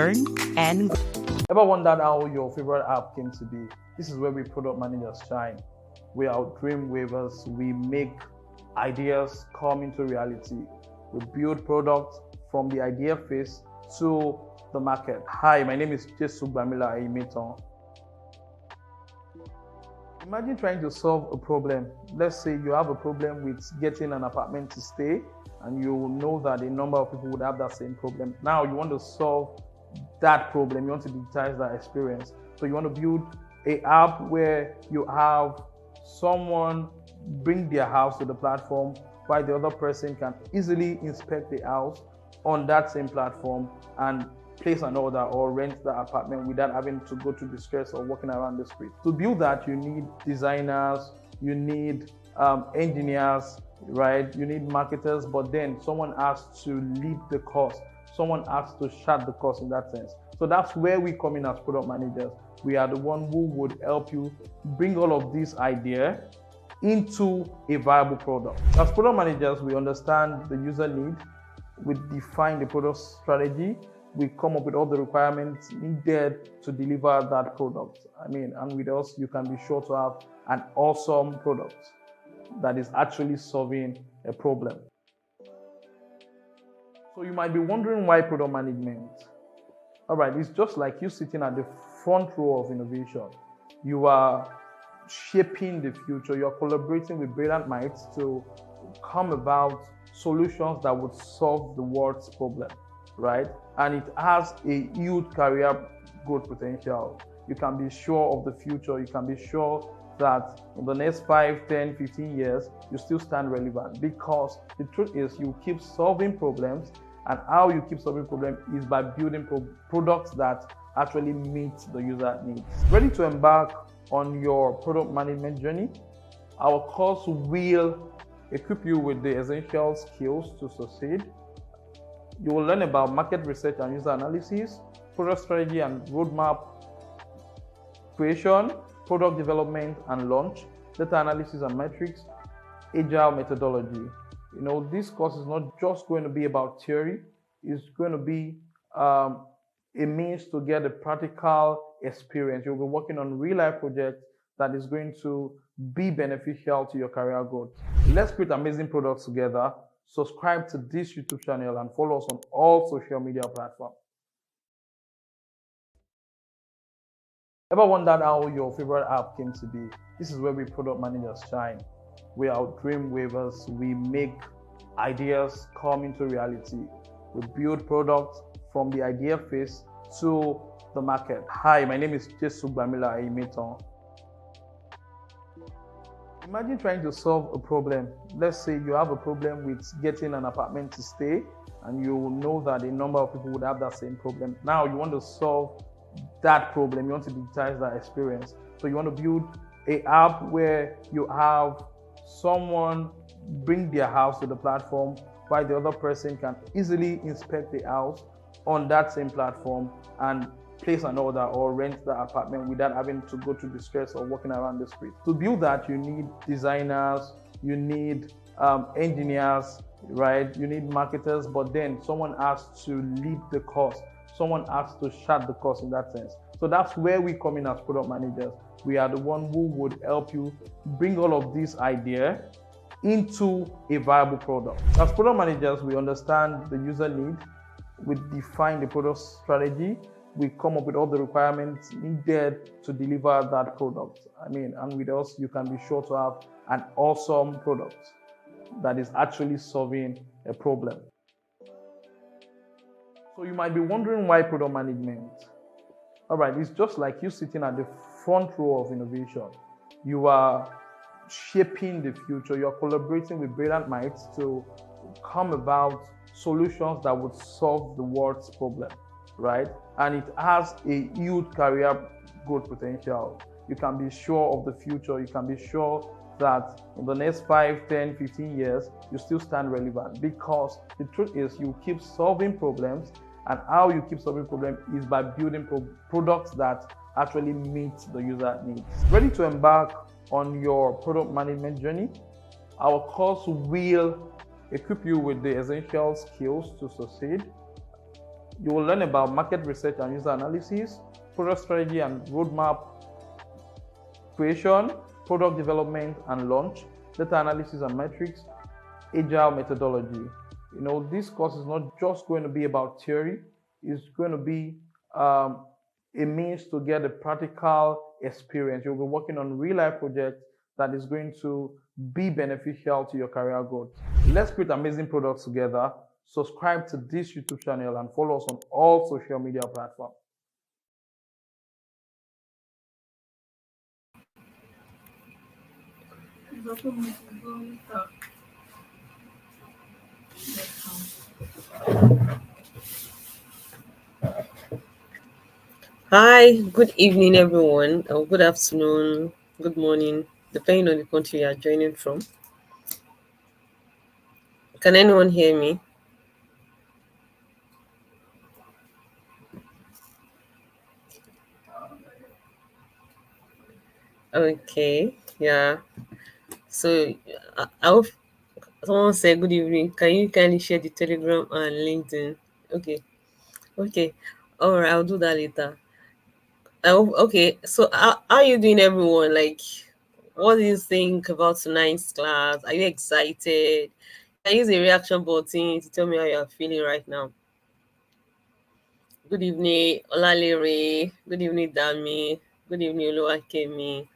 learn, and grow. Ever wondered how your favorite app came to be? This is where we product managers shine. We are dream weavers. We make ideas come into reality. We build products from the idea phase to the market. Hi, my name is Jesu Bamila Aimeton. Imagine trying to solve a problem. Let's say you have a problem with getting an apartment to stay, and you know that a number of people would have that same problem. Now you want to solve that problem. You want to digitize that experience. So you want to build an app where you have someone bring their house to the platform while the other person can easily inspect the house on that same platform and place an order or rent the apartment without having to go through the stress of walking around the street. To build that, you need designers, you need engineers, right? You need marketers, but then someone has to lead the course. Someone has to chart the course in that sense. So that's where we come in as product managers. We are the one who would help you bring all of this idea into a viable product. As product managers, we understand the user need, we define the product strategy, we come up with all the requirements needed to deliver that product. And with us, you can be sure to have an awesome product that is actually solving a problem. So you might be wondering why product management? All right, it's just like you sitting at the front row of innovation. You are shaping the future. You're collaborating with brilliant minds to come about solutions that would solve the world's problem, right? And it has a huge career growth potential. You can be sure of the future. You can be sure that in the next 5, 10, 15 years, you still stand relevant, because the truth is you keep solving problems, and how you keep solving problems is by building products that actually meet the user needs. Ready to embark on your product management journey? Our course will equip you with the essential skills to succeed. You will learn about market research and user analysis, product strategy and roadmap creation, product development and launch, data analysis and metrics, agile methodology. This course is not just going to be about theory. It's going to be a means to get a practical experience. You'll be working on real-life projects that is going to be beneficial to your career growth. Let's create amazing products together. Subscribe to this YouTube channel and follow us on all social media platforms. Ever wondered how your favorite app came to be? This is where we product managers shine. We are dream weavers. We make ideas come into reality. We build products from the idea phase to the market. Hi, my name is Jesu Bamila Aimeton. Imagine trying to solve a problem. Let's say you have a problem with getting an apartment to stay, and you know that a number of people would have that same problem. Now you want to solve that problem. You want to digitize that experience. So you want to build an app where you have someone bring their house to the platform while the other person can easily inspect the house on that same platform and place an order or rent the apartment without having to go through the stress of walking around the street. To build that, you need designers, you need engineers, right? You need marketers, but then someone has to lead the course. Someone has to chart the course in that sense. So that's where we come in as product managers. We are the one who would help you bring all of this idea into a viable product. As product managers, we understand the user need, we define the product strategy, we come up with all the requirements needed to deliver that product. And with us, you can be sure to have an awesome product that is actually solving a problem. So you might be wondering why product management? All right, it's just like you sitting at the front row of innovation. You are shaping the future. You're collaborating with brilliant minds to come about solutions that would solve the world's problem, right? And it has a huge career growth potential. You can be sure of the future. You can be sure that in the next 5, 10, 15 years, you still stand relevant, because the truth is you keep solving problems, and how you keep solving problems is by building products that actually meet the user needs. Ready to embark on your product management journey? Our course will equip you with the essential skills to succeed. You will learn about market research and user analysis, product strategy and roadmap creation, product development and launch, data analysis and metrics, agile methodology. This course is not just going to be about theory, it's going to be a means to get a practical experience. You'll be working on real life projects that is going to be beneficial to your career growth. Let's create amazing products together. Subscribe to this YouTube channel and follow us on all social media platforms. Hi, good evening, everyone, or good afternoon, good morning, depending on the country you are joining from. Can anyone hear me? Okay, yeah. So, I hope someone said good evening. Can you kindly share the Telegram and LinkedIn? Okay, okay. All right, I'll do that later. Okay, so how are you doing, everyone? Like, what do you think about tonight's class? Are you excited? Can I use a reaction button to tell me how you are feeling right now? Good evening, Olalere. Good evening, Dami. Good evening, Oluwakemi.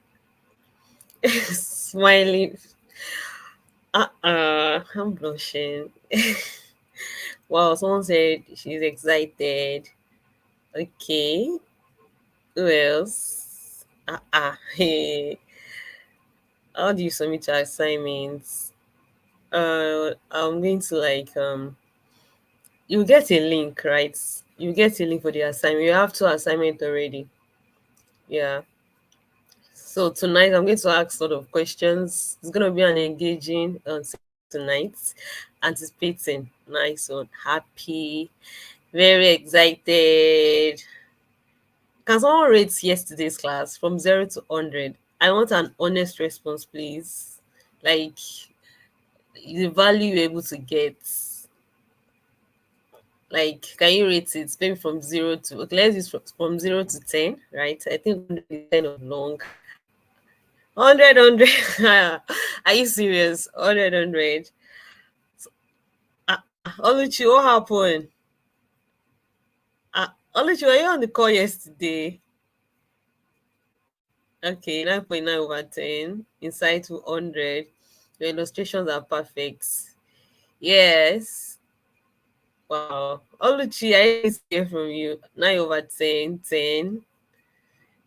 Smiling. I'm blushing. Wow, someone said she's excited. Okay, who else? Hey. How do you submit your assignments? I'm going to you get a link, right? You get a link for the assignment. You have two assignment already. Yeah. So tonight I'm going to ask sort of questions. It's going to be an engaging tonight. Anticipating, nice one, happy, very excited. Can someone rate yesterday's class from 0 to 100? I want an honest response, please. Like the value you're able to get. Like, can you rate it maybe from 0 to, okay, let's use from 0 to 10, right? I think 100 is kind of long. 100. Are you serious? 100. Oluchi, what happened? Oluchi, were you on the call yesterday? Okay, 9.9/10. Inside 200. Your illustrations are perfect. Yes. Wow. Oluchi, I didn't hear from you. 9/10. 10.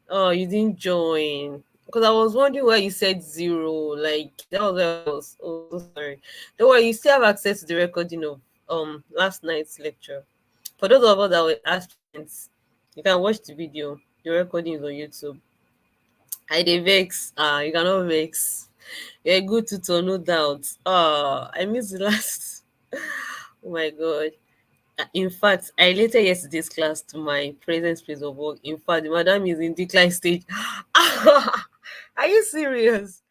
Oh, you didn't join. Because I was wondering why you said 0. Like, that was where I was. Oh, so sorry. Don't worry, you still have access to the recording of last night's lecture. For those of us that were aspirants, you can watch the video. The recording is on YouTube. I dey vex. You cannot vex. You're a good tutor, no doubt. I missed the last. Oh my god. In fact, I related yesterday's class to my present place of work. In fact, the madam is in decline stage. Are you serious?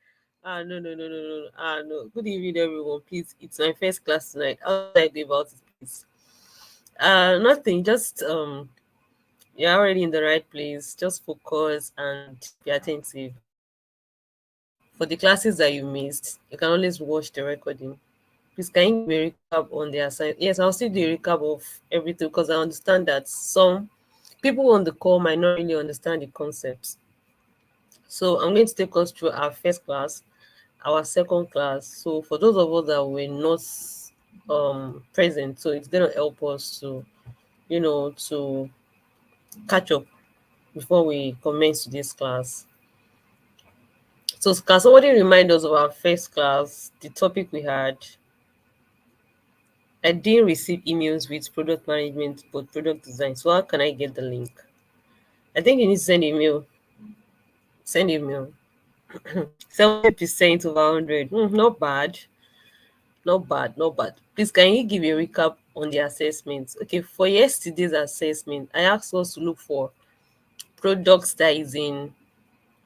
No, no, no, no, no. No. Good evening, everyone. Please, it's my first class tonight. How do I go about it, please? Nothing. Just you're already in the right place. Just focus and be attentive. For the classes that you missed, you can always watch the recording. Please, can you give me a recap on the assignment? Yes, I'll still do a recap of everything because I understand that some people on the call might not really understand the concepts. So I'm going to take us through our first class, our second class. So for those of us that were not present, so it's going to help us to, to catch up before we commence this class. So can somebody remind us of our first class, the topic we had? I didn't receive emails with product management but product design. So how can I get the link? I think you need to send email. Send email. 70% over 100. Not bad. Not bad. Not bad. Please, can you give a recap on the assessments? Okay, for yesterday's assessment, I asked us to look for products that is in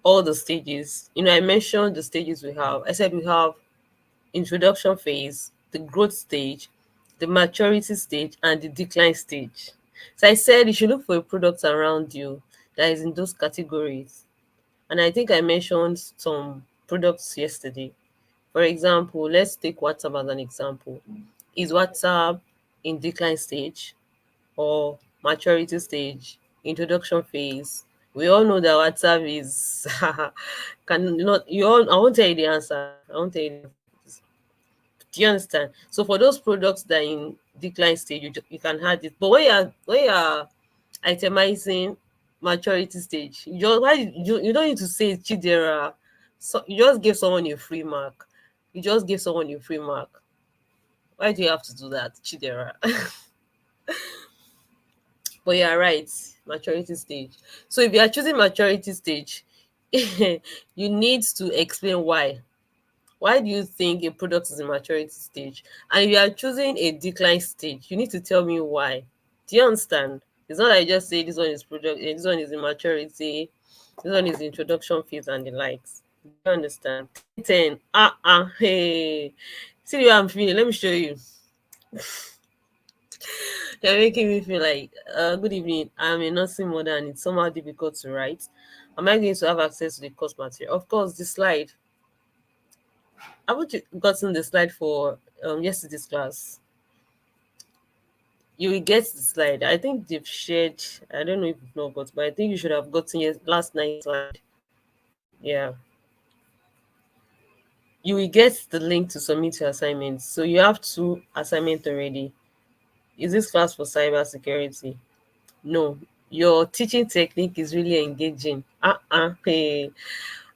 all the stages. I mentioned the stages we have. I said we have introduction phase, the growth stage, the maturity stage, and the decline stage. So I said you should look for a product around you that is in those categories. And I think I mentioned some products yesterday. For example, let's take WhatsApp as an example. Is WhatsApp in decline stage or maturity stage, introduction phase? We all know that WhatsApp is can not you all I won't tell you the answer. I won't tell you the answer. Do you understand? So for those products that are in decline stage, you can have it. But when you're itemizing maturity stage, you don't need to say Chidera. So you just give someone a free mark. You just give someone a free mark. Why do you have to do that, Chidera? But you're right, maturity stage. So if you are choosing maturity stage, you need to explain why. Why do you think a product is in maturity stage? And if you are choosing a decline stage, you need to tell me why. Do you understand? It's not like just say this one is product, this one is in maturity, this one is introduction phase and the likes. Do you understand? 10. Hey. See the way I'm feeling. Let me show you. You're making me feel like, good evening. I'm a nursing mother and it's somehow difficult to write. Am I going to have access to the course material? Of course, the slide. Haven't you gotten the slide for yesterday's class? You will get the slide. I think they've shared. I don't know if you've not got, but I think you should have gotten last night's slide. Yeah, you will get the link to submit your assignments. So you have two assignments already. Is this class for cyber security? No, your teaching technique is really engaging. Hey.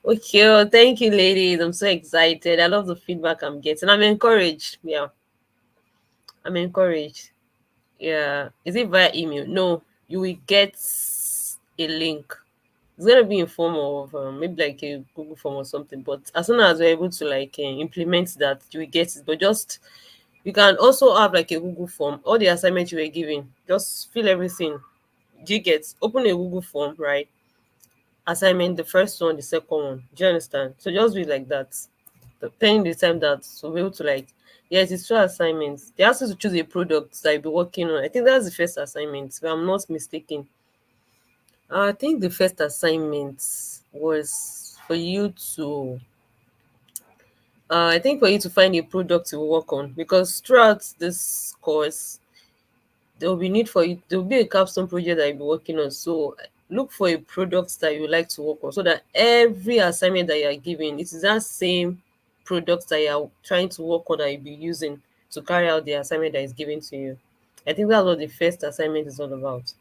Okay, well, thank you, ladies. I'm so excited. I love the feedback I'm getting. I'm encouraged. Yeah, I'm encouraged. Yeah. Is it via email? No, you will get a link. It's gonna be in form of maybe like a Google form or something. But as soon as we're able to like implement that, you will get it. But just you can also have like a Google form. All the assignments you were given, just fill everything. Do you get? Open a Google form, right? Assignment, the first one, the second one. Do you understand? So just be like that. Pending the time that so be able to like, yes, it's two assignments. They ask you to choose a product that you'll be working on. I think that's the first assignment, if I'm not mistaken. I think the first assignment was for you to I think for you to find a product to work on, because throughout this course there will be need for you, there will be a capstone project that you'll be working on. So look for a product that you like to work on, so that every assignment that you are giving, it is that same product that you are trying to work on that you'll be using to carry out the assignment that is given to you. I think that's what the first assignment is all about.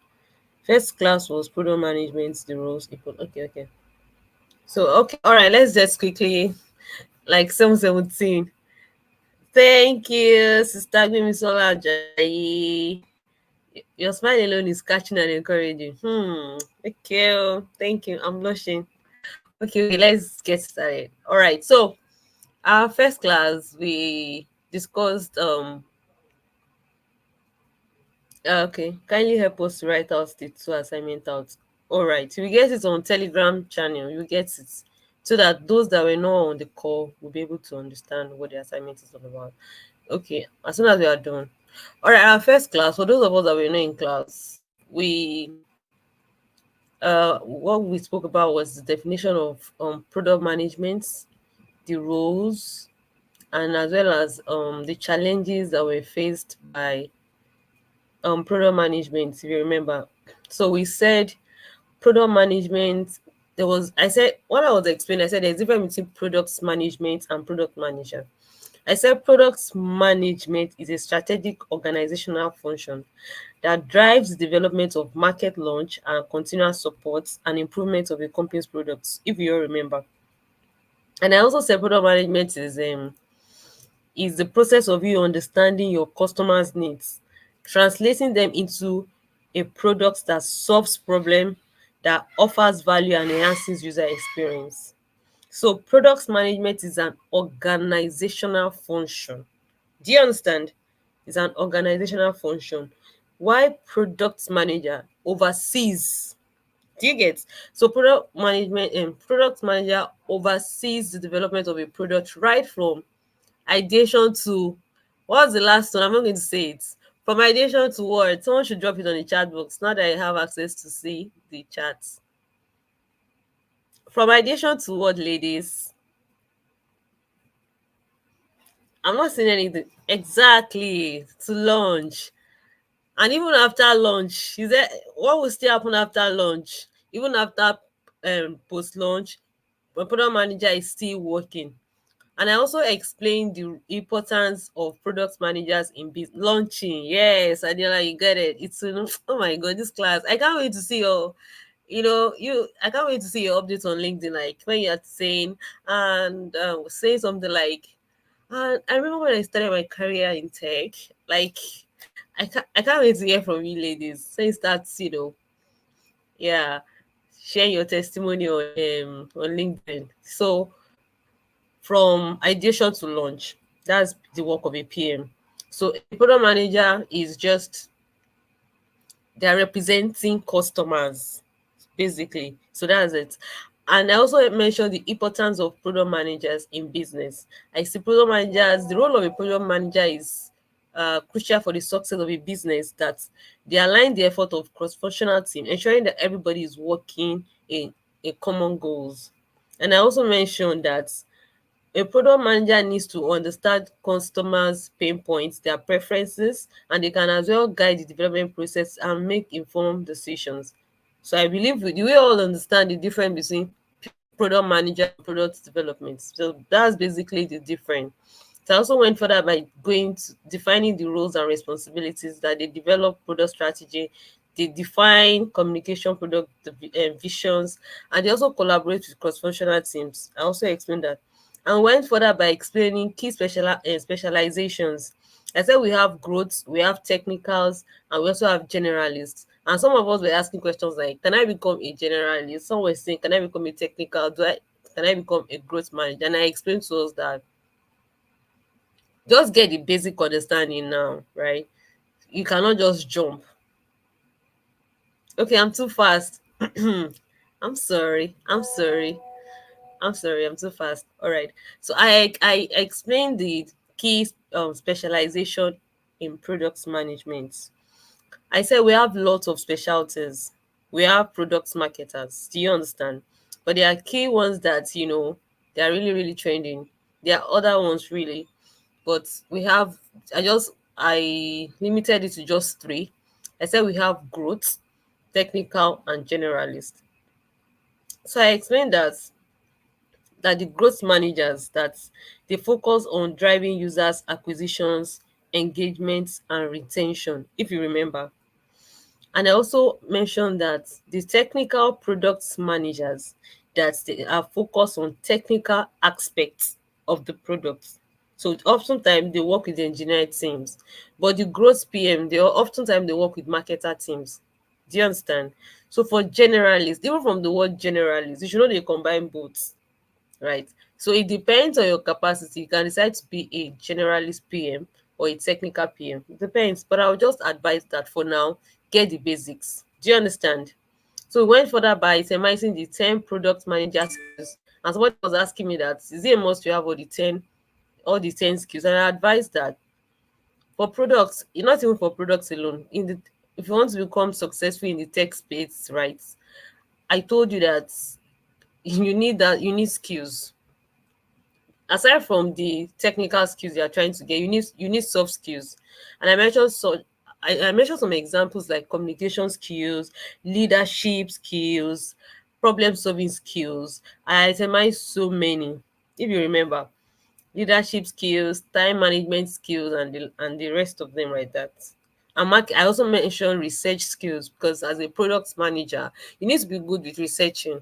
First class was product management, the roles equal. Okay, okay. So okay, all right, let's just quickly like 717. Thank you, Sister Gbemisola Ajayi. Your smile alone is catching and encouraging. Okay. Thank you. I'm blushing. Okay, okay, let's get started. All right. So our first class we discussed okay. Kindly help us to write out the two assignment out. All right. You will get it on Telegram channel. You get it. So that those that were not on the call will be able to understand what the assignment is all about. Okay, as soon as we are done. All right, our first class, for those of us that were not in class, we what we spoke about was the definition of product management, the roles, and as well as the challenges that were faced by product management, if you remember. So we said product management, there was I said what I was explaining, I said there's a difference between products management and product manager. I said product management is a strategic organizational function that drives the development of market launch and continuous support and improvement of a company's products, if you all remember. And I also said product management is the process of you understanding your customers' needs, translating them into a product that solves problem, that offers value and enhances user experience. So product management is an organizational function. Do you understand? It's an organizational function. Why product manager oversees? Do you get? So product management and product manager oversees the development of a product right from ideation to what's the last one? I'm not going to say it. From ideation to what? Someone should drop it on the chat box. Now that I have access to see the chats. From ideation to what, ladies? I'm not seeing anything. Exactly. To launch. And even after lunch, is there what will still happen after lunch? Even after post lunch, my product manager is still working. And I also explained the importance of product managers in business launching. Yes, Adela, you get it. It's oh my god, this class. I can't wait to see your I can't wait to see your updates on LinkedIn, like when you're saying and saying something like, and I remember when I started my career in tech, like I can't wait to hear from you ladies. Since that's, yeah, share your testimony on LinkedIn. So from ideation to launch, that's the work of a PM. So a product manager is just they're representing customers basically. So that's it. And I also mentioned the importance of product managers in business. I see product managers, the role of a product manager is crucial for the success of a business, that they align the effort of cross-functional team, ensuring that everybody is working in a common goals. And I also mentioned that a product manager needs to understand customers' pain points, their preferences, and they can as well guide the development process and make informed decisions. So I believe we all understand the difference between product manager and product development. So that's basically the difference. So I also went further by going to defining the roles and responsibilities, that they develop product strategy, they define communication product visions, and they also collaborate with cross-functional teams. I also explained that. And went further by explaining key specializations. I said we have growth, we have technicals, and we also have generalists. And some of us were asking questions like, can I become a generalist? Some were saying, can I become a technical? Can I become a growth manager? And I explained to us that just get the basic understanding now, right? You cannot just jump. Okay, I'm too fast. I'm sorry. I'm sorry. I'm sorry, I'm too fast. All right. So I explained the key specialization in products management. I said we have lots of specialties. We have product marketers. Do you understand? But there are key ones that they are really really trending. There are other ones really, but we have. I limited it to just three. I said we have growth, technical, and generalist. So I explained that the growth managers, that they focus on driving users acquisitions, engagement, and retention, if you remember. And I also mentioned that the technical products managers, that they are focused on technical aspects of the product. So oftentimes they work with the engineering teams, but the growth PM, oftentimes they work with marketer teams. Do you understand? So for generalists, even from the word generalist, you should know they combine both, right? So it depends on your capacity. You can decide to be a generalist PM or a technical PM. It depends. But I would just advise that for now, get the basics. Do you understand? So we went further by itemizing the 10 product manager skills. And somebody was asking me that, is it a must to have all the ten skills? And I advise that for products, not even for products alone. If you want to become successful in the tech space, right? I told you that you need skills. Aside from the technical skills you are trying to get, you need soft skills. And I mentioned some examples like communication skills, leadership skills, problem solving skills. I itemized so many. If you remember, leadership skills, time management skills, and the rest of them, like that. And I also mentioned research skills, because as a product manager, you need to be good with researching,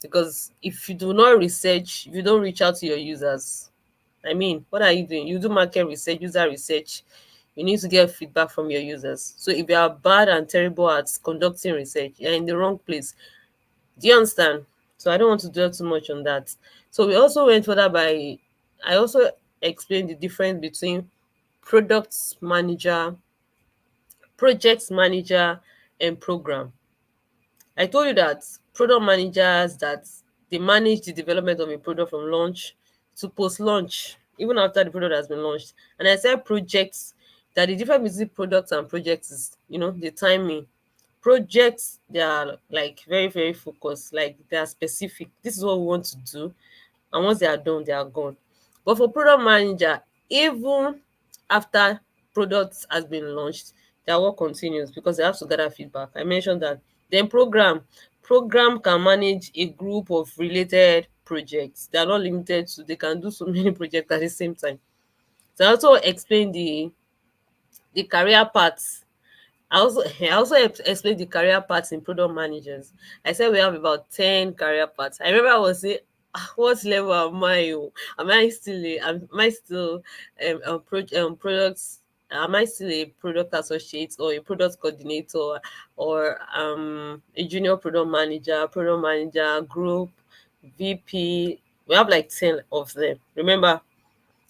because if you do not research, if you don't reach out to your users, I mean, what are you doing? You do market research, user research. You need to get feedback from your users. So if you are bad and terrible at conducting research, you're in the wrong place. Do you understand? So I don't want to dwell too much on that. So we also went further by I also explained the difference between product manager, project manager, and program. I told you that product managers, that they manage the development of a product from launch to post launch, even after the product has been launched. And I said projects that the difference between products and projects is, the timing. Projects, they are like very, very focused, like they are specific. This is what we want to do, and once they are done, they are gone. But for product manager, even after product has been launched, their work continues because they have to gather feedback. I mentioned that. Then program can manage a group of related projects. They are not limited to, they can do so many projects at the same time. So I also explain the career paths. I also explained the career paths in product managers. I said we have about 10 career paths. I remember I was saying, "Ah, what level am I? Oh? Products? Am I still a product associate or a product coordinator, or a junior product manager, group, VP?" We have like 10 of them. Remember?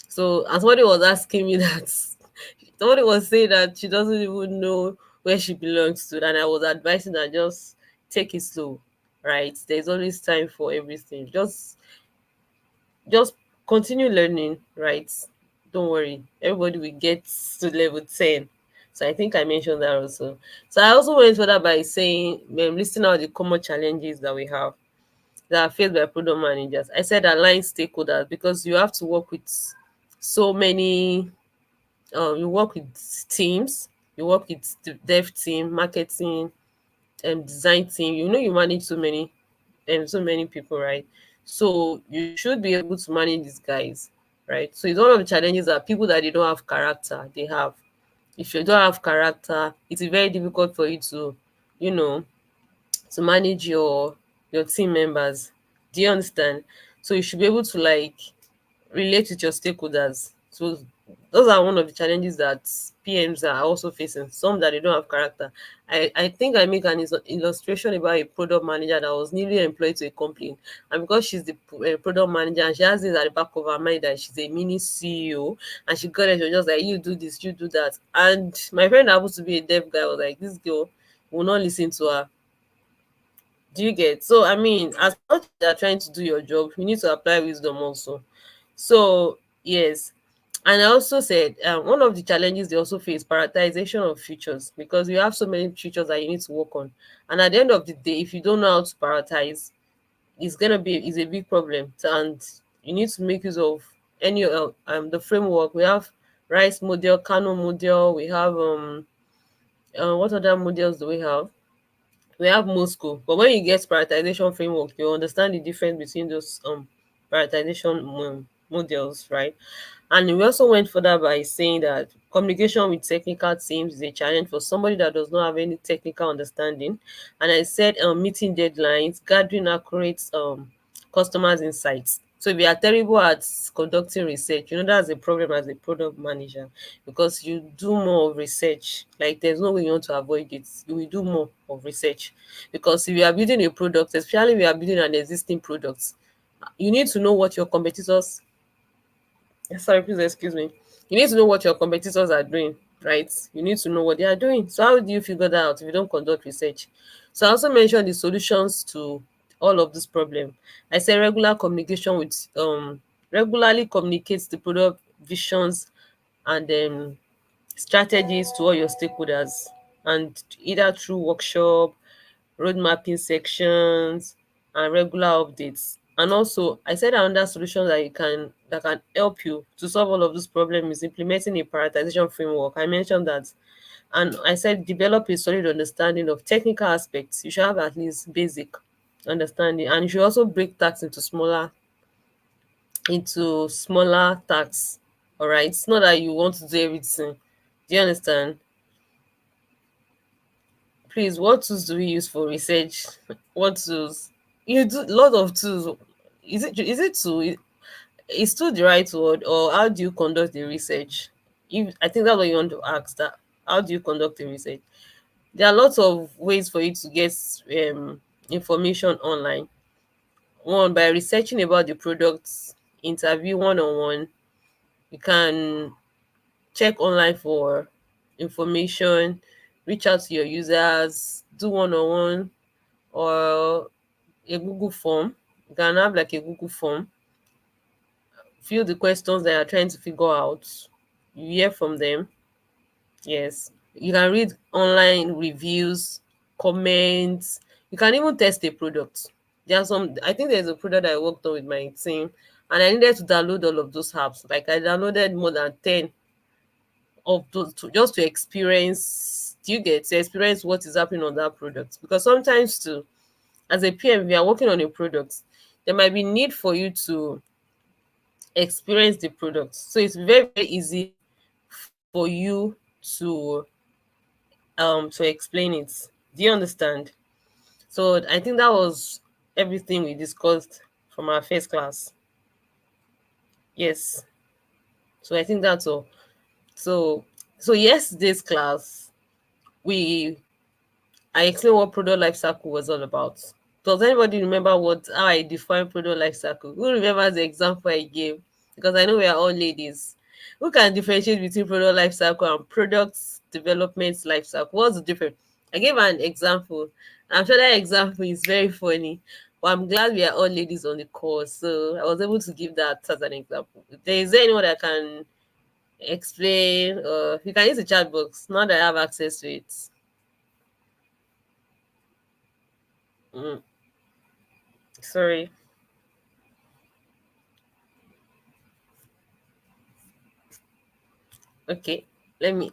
So, and somebody was asking me that, somebody was saying that she doesn't even know where she belongs to, and I was advising her, just take it slow, right? There's always time for everything. Just continue learning, right? Don't worry, everybody will get to level 10. So I think I mentioned that also. So I also went further by saying, listing out the common challenges that we have that are faced by product managers. I said align stakeholders, because you have to work with so many. You work with teams, you work with the dev team, marketing, and design team. You manage so many people, right? So you should be able to manage these guys, right? So it's one of the challenges that people that they don't have character, they have. If you don't have character, it's very difficult for you to, you know to manage your team members. Do you understand? So you should be able to, like, relate with your stakeholders. So those are one of the challenges that PMs are also facing. Some that they don't have character. I think I make an illustration about a product manager that was newly employed to a company, and because she's the product manager, and she has this at the back of her mind that she's a mini CEO, and she got it. She was just like, you do this, you do that. And my friend happens to be a dev guy. Was like, this girl will not listen to her. Do you get? So I mean, as much as you're trying to do your job, you need to apply wisdom also. So yes, and I also said, one of the challenges they also face prioritization of features, because you have so many features that you need to work on, and at the end of the day, if you don't know how to prioritize, it's a big problem. And you need to make use of any the framework we have. Rice model, Kano model, we have what other models do we have? We have Moscow. But when you get prioritization framework, you understand the difference between those prioritization models, right? And we also went further by saying that communication with technical teams is a challenge for somebody that does not have any technical understanding. And I said, meeting deadlines, gathering accurate customers' insights. So if you are terrible at conducting research, that's a problem as a product manager, because you do more of research. Like, there's no way you want to avoid it. You will do more of research, because if you are building a product, especially if you are building an existing product, you need to know what your competitors. Sorry, please excuse me. You need to know what your competitors are doing, right? You need to know what they are doing. So how do you figure that out if you don't conduct research? So I also mentioned the solutions to all of this problem. I say regularly communicates the product visions and strategies to all your stakeholders, and either through workshop, road mapping sections, and regular updates. And also, I said another solution that can help you to solve all of those problems is implementing a prioritization framework. I mentioned that. And I said develop a solid understanding of technical aspects. You should have at least basic understanding. And you should also break tasks into smaller tasks. All right. It's not that you want to do everything. Do you understand? Please, what tools do we use for research? What tools? You do lot of tools. Is it tool? Is tool the right word, or how do you conduct the research? If I think that's what you want to ask, that how do you conduct the research? There are lots of ways for you to get information online. One, by researching about the products, interview one on one. You can check online for information, reach out to your users, do one on one, or a Google form. You can have like a Google form, fill the questions that you're trying to figure out. You hear from them, Yes, you can read online reviews, comments. You can even test a product. There's some. I think there's a product I worked on with my team, and I needed to download all of those apps. Like I downloaded more than 10 of those just to experience. Do you get to experience what is happening on that product? Because sometimes too, as a PM, if you are working on a product, there might be need for you to experience the product. So it's very very easy for you to to explain it. Do you understand? So I think that was everything we discussed from our first class. Yes. So I think that's all. So yesterday's class we I explained what product life cycle was all about. Does anybody remember what how I define product life cycle? Who remembers the example I gave? Because I know we are all ladies. Who can differentiate between product life cycle and product development life cycle? What's the difference? I gave an example. I'm sure that example is very funny, but I'm glad we are all ladies on the course, so I was able to give that as an example. Is there anyone that can explain? Or you can use the chat box now that I have access to it. Mm, sorry. Okay, let me.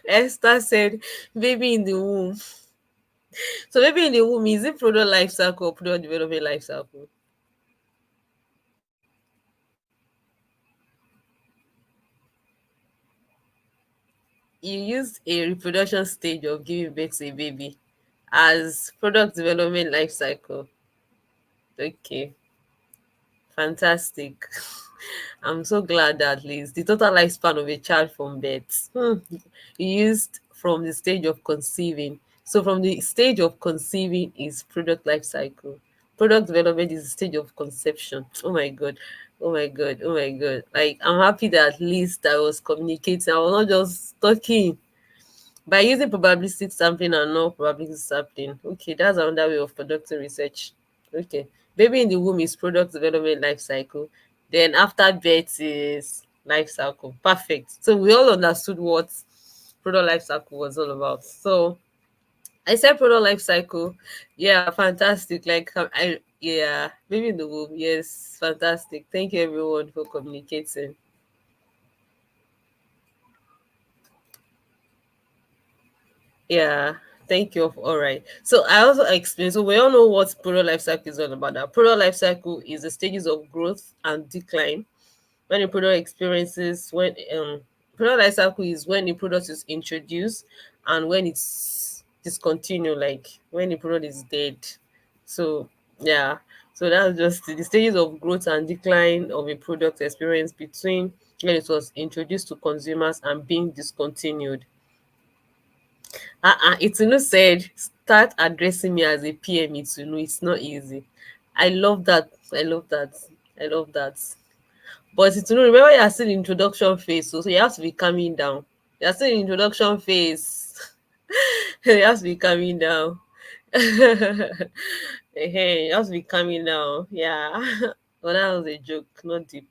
Esther said, "Baby in the womb." So, baby in the womb is it product life cycle or product development life cycle? You used a reproduction stage of giving birth to a baby as product development life cycle. Okay, fantastic. I'm so glad that at least the total lifespan of a child from birth used from the stage of conceiving. So from the stage of conceiving is product life cycle. Product development is the stage of conception. Oh my god. Oh my god. Oh my god. Like I'm happy that at least I was communicating. I was not just talking. By using probabilistic sampling and non probabilistic sampling. Okay, that's another way of conducting research. Okay. Baby in the womb is product development life cycle. Then after birth is life cycle. Perfect. So we all understood what product life cycle was all about. So I said product life cycle. Yeah, fantastic. Like I yeah, baby in the womb. Yes, fantastic. Thank you everyone for communicating. Yeah, thank you. All right. So I also explained. So we all know what product life cycle is all about. That product life cycle is the stages of growth and decline when a product experiences when product life cycle is when the product is introduced and when it's discontinued, like when the product is dead. So yeah. So that's just the stages of growth and decline of a product experience between when it was introduced to consumers and being discontinued. Itunu said, start addressing me as a PM, Itunu. It's not easy. I love that. I love that. I love that. But Itunu, remember you're still in introduction phase, so you have to be calming down. You're still in introduction phase. You have to be calming down. Hey, you have to be calming down. Yeah. Well, that was a joke, not deep.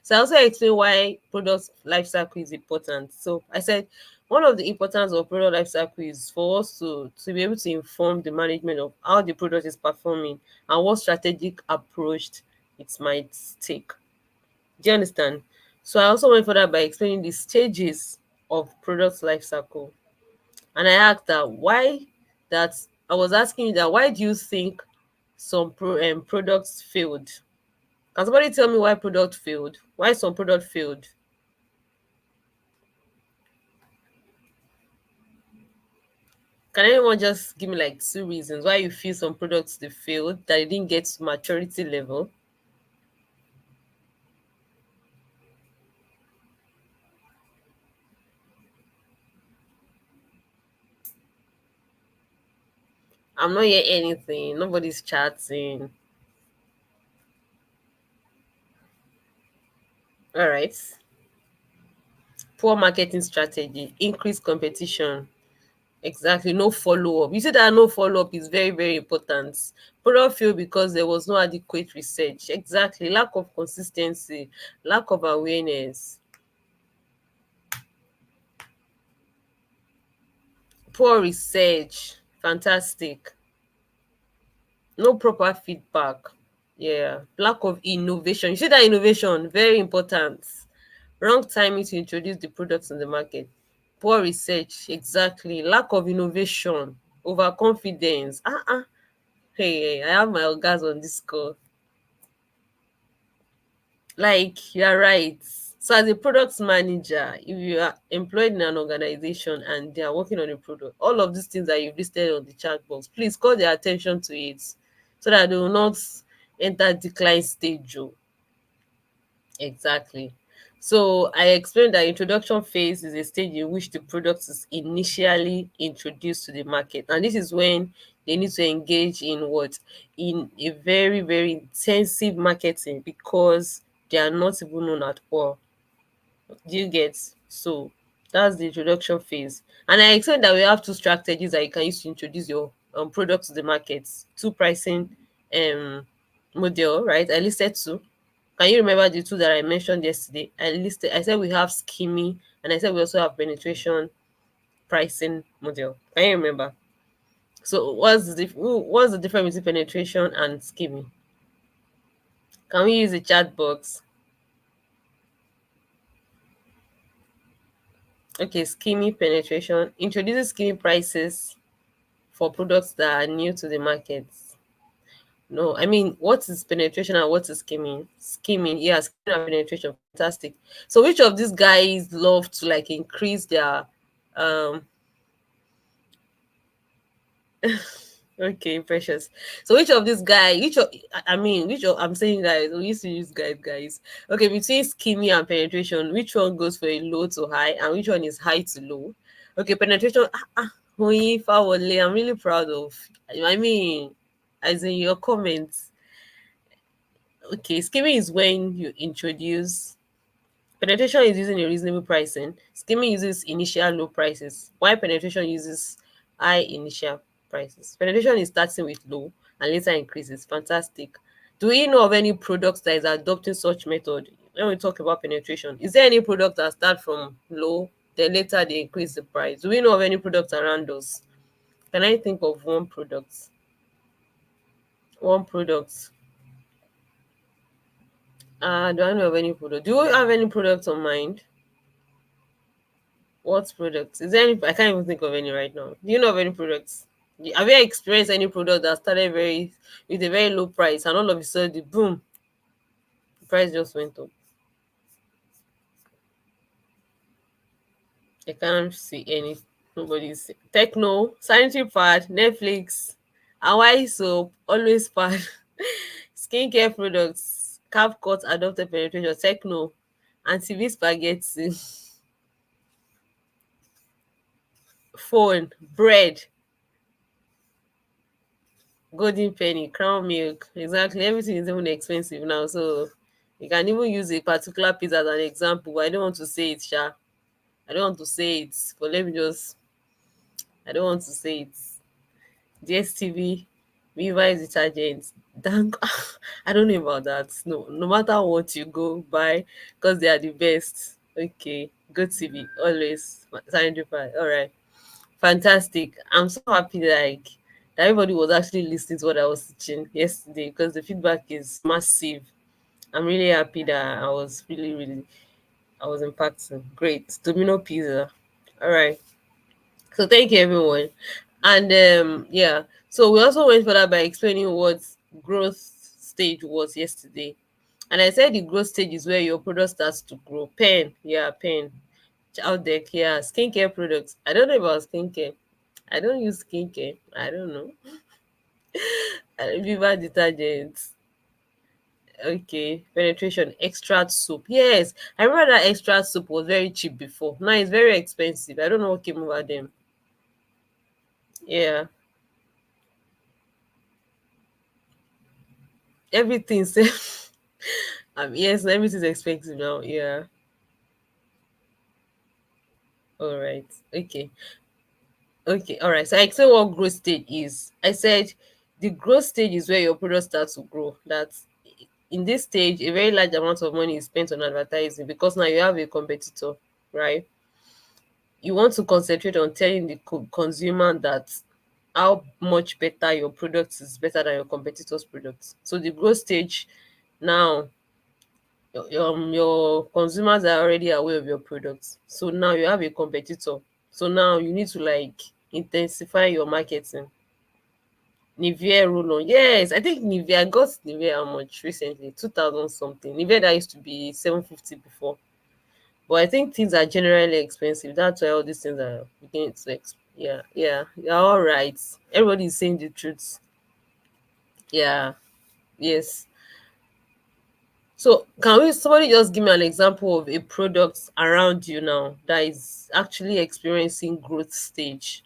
So I also explained why product life cycle is important. So I said one of the importance of product life cycle is for us to be able to inform the management of how the product is performing and what strategic approach it might take. Do you understand? So I also went further by explaining the stages of product life cycle. And I asked that that I was asking you that why do you think some products failed? Can somebody tell me why product failed? Why some product failed? Can anyone just give me like two reasons why you feel some products they failed, that they didn't get to maturity level? I'm not hearing anything. Nobody's chatting. All right. Poor marketing strategy, increased competition. Exactly. No follow up. You see that no follow up is very, very important. Product fail because there was no adequate research. Exactly. Lack of consistency, lack of awareness. Poor research. Fantastic. No proper feedback. Yeah. Lack of innovation. You see that innovation? Very important. Wrong timing to introduce the products in the market. Poor research. Exactly. Lack of innovation. Overconfidence. Hey, I have my orgasm on this call. Like, you're right. So as a product manager, if you are employed in an organization and they are working on a product, all of these things that you've listed on the chat box, please call their attention to it so that they will not enter decline stage. Oh. Exactly. So I explained that introduction phase is a stage in which the product is initially introduced to the market. And this is when they need to engage in what? In a very, very intensive marketing because they are not even known at all. Do you get? So that's the introduction phase. And I explained that we have two strategies that you can use to introduce your product to the market. Two pricing um model, right? I listed two. Can you remember the two that I mentioned yesterday? I said we have scheming and I said we also have penetration pricing model. Can you remember? So what's the difference between penetration and scheming? Can we use the chat box? Okay, scheming penetration introduces scheming prices for products that are new to the market. No, I mean, what is penetration and what is scheming? Scheming, yeah, scheming and penetration, fantastic. So, which of these guys love to like increase their um okay, precious. So which of this guy, which of I mean, which of I'm saying guys, we used to use guys. Okay, between scheming and penetration, which one goes for a low to high and which one is high to low? Okay, penetration, Hoyi Fawole, I'm really proud of. I mean, as in your comments. Okay, scheming is when you introduce. Penetration is using a reasonable pricing. Scheming uses initial low prices, while penetration uses high initial prices. Penetration is starting with low and later increases. Fantastic. Do we know of any product that is adopting such method? When we talk about penetration, is there any product that start from low, then later they increase the price? Do we know of any products around us? Can I think of one product? One product. Do I know of any product? Do you have any products on mind? What products? Is there any? I can't even think of any right now. Do you know of any products? Have you experienced any product that started very with a very low price and all of a sudden, boom, the price just went up? I can't see any. Nobody's Techno, sanitary pad, Netflix, Hawaii soap, always pad, skincare products, CapCut, adopted penetration, Techno, anti spaghetti, phone, bread, golden penny, crown milk. Exactly. Everything is even expensive now. So you can even use a particular piece as an example. But I don't want to say it, Sha. I don't want to say it. But let me just I don't want to say it. DSTV, Viva detergent. Dank I don't know about that. No matter what you go buy, because they are the best. Okay. Good TV. Always. All right. Fantastic. I'm so happy that everybody was actually listening to what I was teaching yesterday because the feedback is massive. I'm really happy that I was I was impacting. Great. Domino pizza. All right. So thank you everyone. And yeah. So we also went further by explaining what growth stage was yesterday. And I said the growth stage is where your product starts to grow. Pen. Out there, yeah, skincare products. I don't know about skincare. I don't use skincare. I don't know. Viva detergents. Okay. Penetration. Extract soap. Yes. I remember that extract soap was very cheap before. Now it's very expensive. I don't know what came over them. Yeah. Everything. Yes, everything's expensive now. Yeah. All right. Okay. Okay, all right. So I explained what growth stage is. I said the growth stage is where your product starts to grow. That's in this stage, a very large amount of money is spent on advertising because now you have a competitor, right? you want to concentrate on telling the consumer that how much better your product is better than your competitors' products. So the growth stage now, your consumers are already aware of your products. So now you have a competitor. So now you need to like intensify your marketing. Nivea roll on. Yes, I think Nivea got Nivea how much recently? 2000 something. Nivea that used to be 750 before. But I think things are generally expensive. That's why all these things are beginning to yeah, yeah. You're all right. Everybody is saying the truth. Yeah, yes. So can we somebody just give me an example of a product around you now that is actually experiencing growth stage?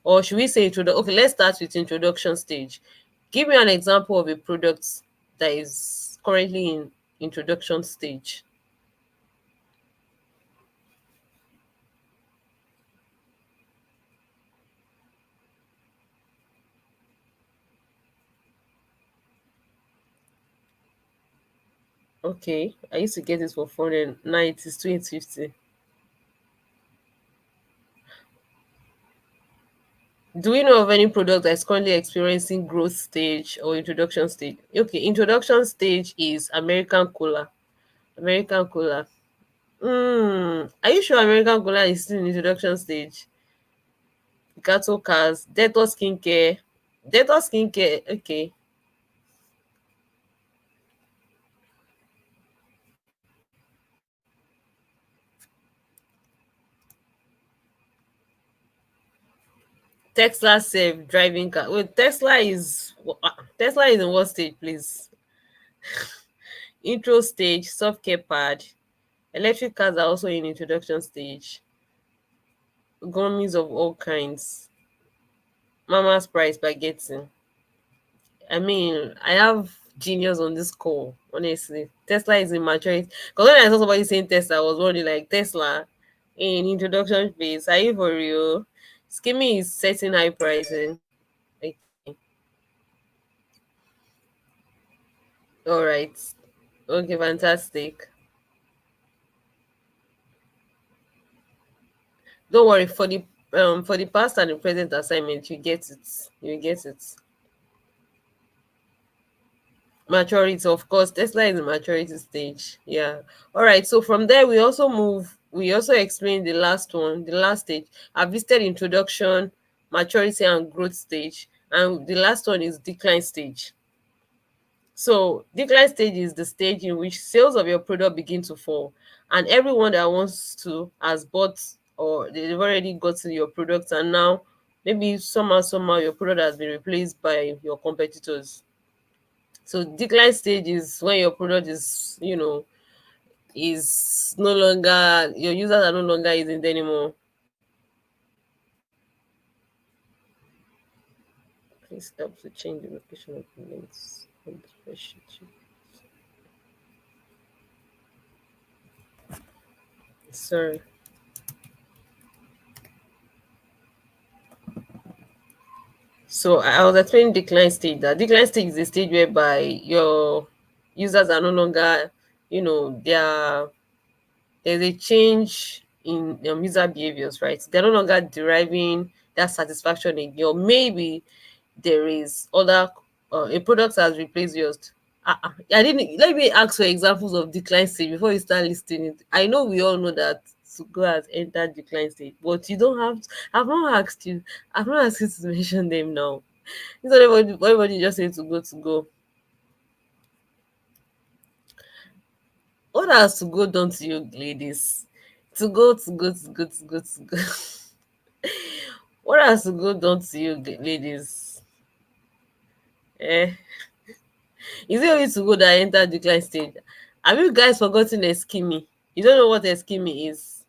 Or should we say okay, let's start with introduction stage. Give me an example of a product that is currently in introduction stage. Okay, I used to get it for 400. Now it is 250. Do we know of any product that is currently experiencing growth stage or introduction stage? Okay, introduction stage is American Cola. American Cola. Are you sure American Cola is still in introduction stage? Gato Cars, Dettol Skincare. Dettol Skincare, okay. Tesla self driving car. Wait, Tesla is in what stage, please? Intro stage, software pad. Electric cars are also in introduction stage. Gummies of all kinds. Mama's price spaghetti. I mean, I have genius on this call, honestly. Tesla is in maturity. Because when I saw somebody saying Tesla, I was wondering, like, Tesla in introduction phase. Are you for real? Skimming is setting high pricing. Okay. All right. Okay, fantastic. Don't worry, for the past and the present assignment, you get it. You get it. Maturity, of course. Tesla is the maturity stage. Yeah. All right. So from there, we also explain the last one, the last stage. I've listed introduction, maturity, and growth stage. And the last one is decline stage. So decline stage is the stage in which sales of your product begin to fall, and everyone that wants to has bought or they've already gotten your product, and now maybe somehow your product has been replaced by your competitors. So decline stage is when your product is no longer, your users are no longer using it anymore. Please help to change the location of the links on the spreadsheet. Sorry. So I was explaining decline stage. That decline stage is a stage whereby your users are no longer, there's a change in user behaviors, right? They're no longer deriving that satisfaction again, or maybe there is other a product has replaced yours. I didn't let me ask for examples of decline stage before you start listing it. I know we all know that to go has entered decline stage, but you don't have to, I've not asked you to mention them now. It's not everybody just say to go. What has to go done to you, ladies? To go. What has to go done to you, ladies? Eh? Is it only to go that enter decline stage? Have you guys forgotten Eskimi? You don't know what Eskimi is?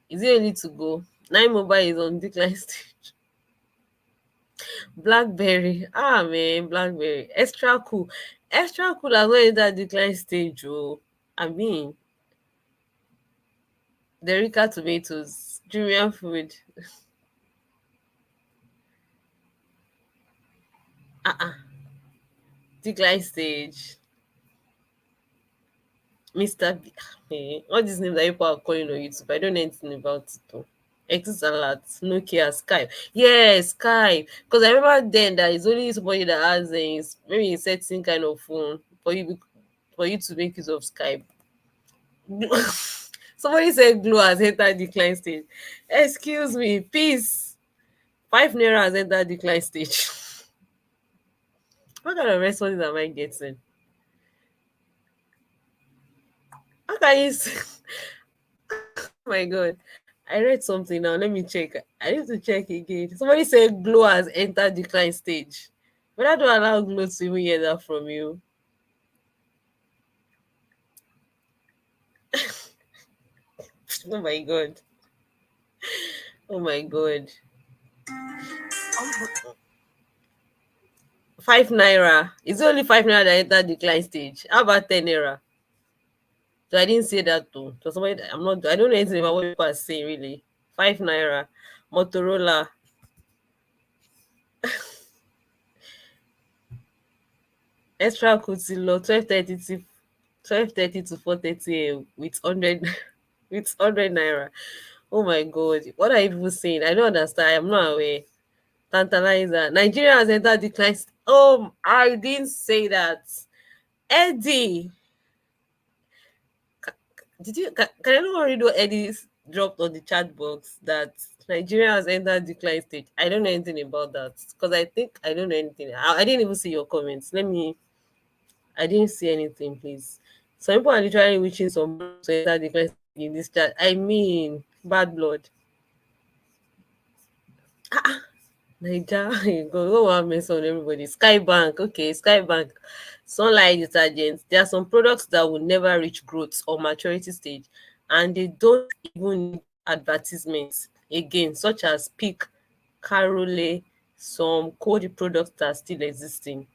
Is it only to go? Nine Mobile is on decline stage. Blackberry, man, Blackberry, extra cool as well enter decline stage. Oh, I mean, Derica tomatoes, Julian food, uh-uh, decline stage. Mr. B. All these names that people are calling on YouTube, I don't know anything about it though. Exit alert, Nokia, Skype. Yes, Skype. Because I remember then that it's only somebody that has maybe a certain kind of phone for you to make use of Skype. Somebody said Glow has entered decline stage. Excuse me, peace. 5 naira has entered decline stage. What kind of responses am I getting? How can you oh my god. I read something now. Let me check. I need to check again. Somebody said Glow has entered decline stage. But I don't allow Glow to even hear that from you. Oh my god. Oh my god. 5 naira. It's only 5 naira that entered decline stage. How about 10 naira? So I didn't say that too. So somebody I don't know anything about what people are saying really. 5 naira. Motorola. Extra Kutilo 12:30 to 4:30 with 100 with 100 naira. Oh my god. What are you people saying? I don't understand. I'm not aware. Tantalizer. Nigeria has entered decline. Oh, I didn't say that. Eddie. Can anyone read what Eddie dropped on the chat box that Nigeria has entered decline stage? I don't know anything about that because I think I don't know anything. I didn't even see your comments. I didn't see anything, please. Some people are literally wishing some to enter decline stage in this chat. I mean, bad blood. Naija, go one mess on everybody. Skybank, okay, Skybank. Sunlight detergents. There are some products that will never reach growth or maturity stage, and they don't even need advertisements again, such as Peak, Carole, some cold products that are still existing.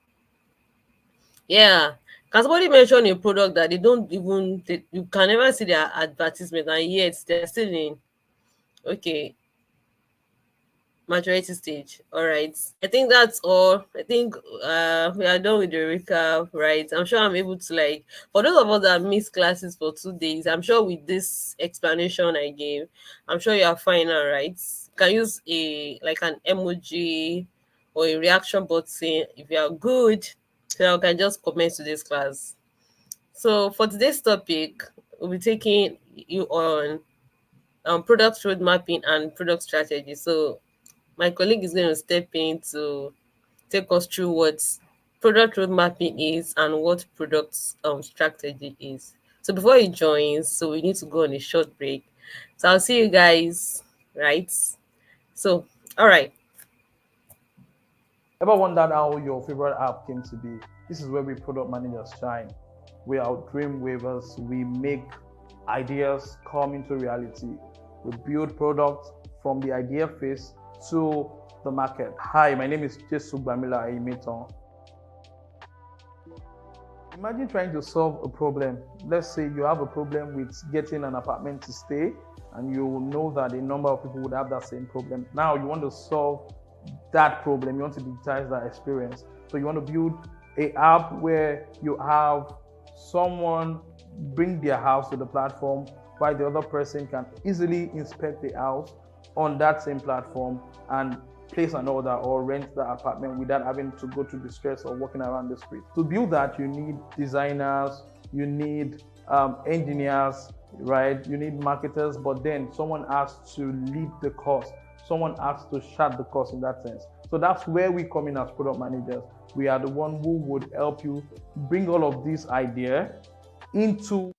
Yeah. Can somebody mention a product that you can never see their advertisement and yet they're still in? Okay, maturity stage. All right. I think that's all. I think we are done with the recap, right? I'm sure I'm able to for those of us that missed classes for 2 days, I'm sure with this explanation I gave, I'm sure you are fine now, right? You can use an emoji or a reaction button if you are good. So I can just comment to this class. So for today's topic, we'll be taking you on product road mapping and product strategy. So my colleague is going to step in to take us through what product road mapping is and what product strategy is. So before he joins, so we need to go on a short break. So I'll see you guys, right? So, all right. Ever wondered how your favorite app came to be? This is where we product managers shine. We are dream waivers. We make ideas come into reality. We build products from the idea phase to the market. Hi, my name is Jesu Bamila Aimeton. Imagine trying to solve a problem. Let's say you have a problem with getting an apartment to stay, and you know that a number of people would have that same problem. Now you want to solve that problem. You want to digitize that experience. So you want to build an app where you have someone bring their house to the platform while the other person can easily inspect the house on that same platform and place an order or rent the apartment without having to go through the stress of walking around the street. To build that, you need designers, you need engineers, right? You need marketers, but then someone has to lead the course. Someone has to chart the course in that sense. So that's where we come in as product managers. We are the one who would help you bring all of these ideas into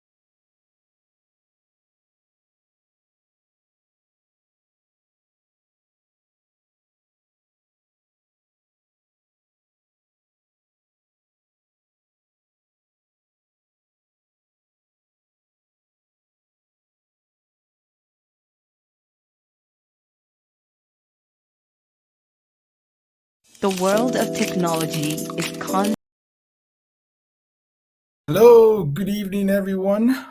The world of technology is Hello, good evening, everyone.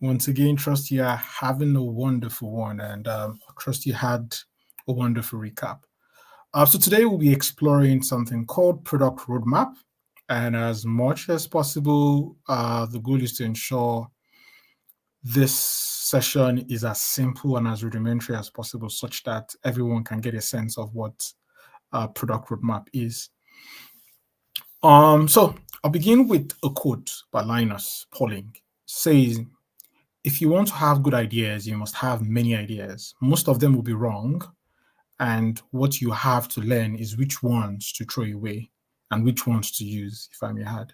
Once again, trust you are having a wonderful one, and trust you had a wonderful recap. So today we'll be exploring something called product roadmap, And as much as possible, the goal is to ensure this session is as simple and as rudimentary as possible, such that everyone can get a sense of what a product roadmap is. So I'll begin with a quote by Linus Pauling. Says, if you want to have good ideas, you must have many ideas. Most of them will be wrong. And what you have to learn is which ones to throw away and which ones to use, if I may add.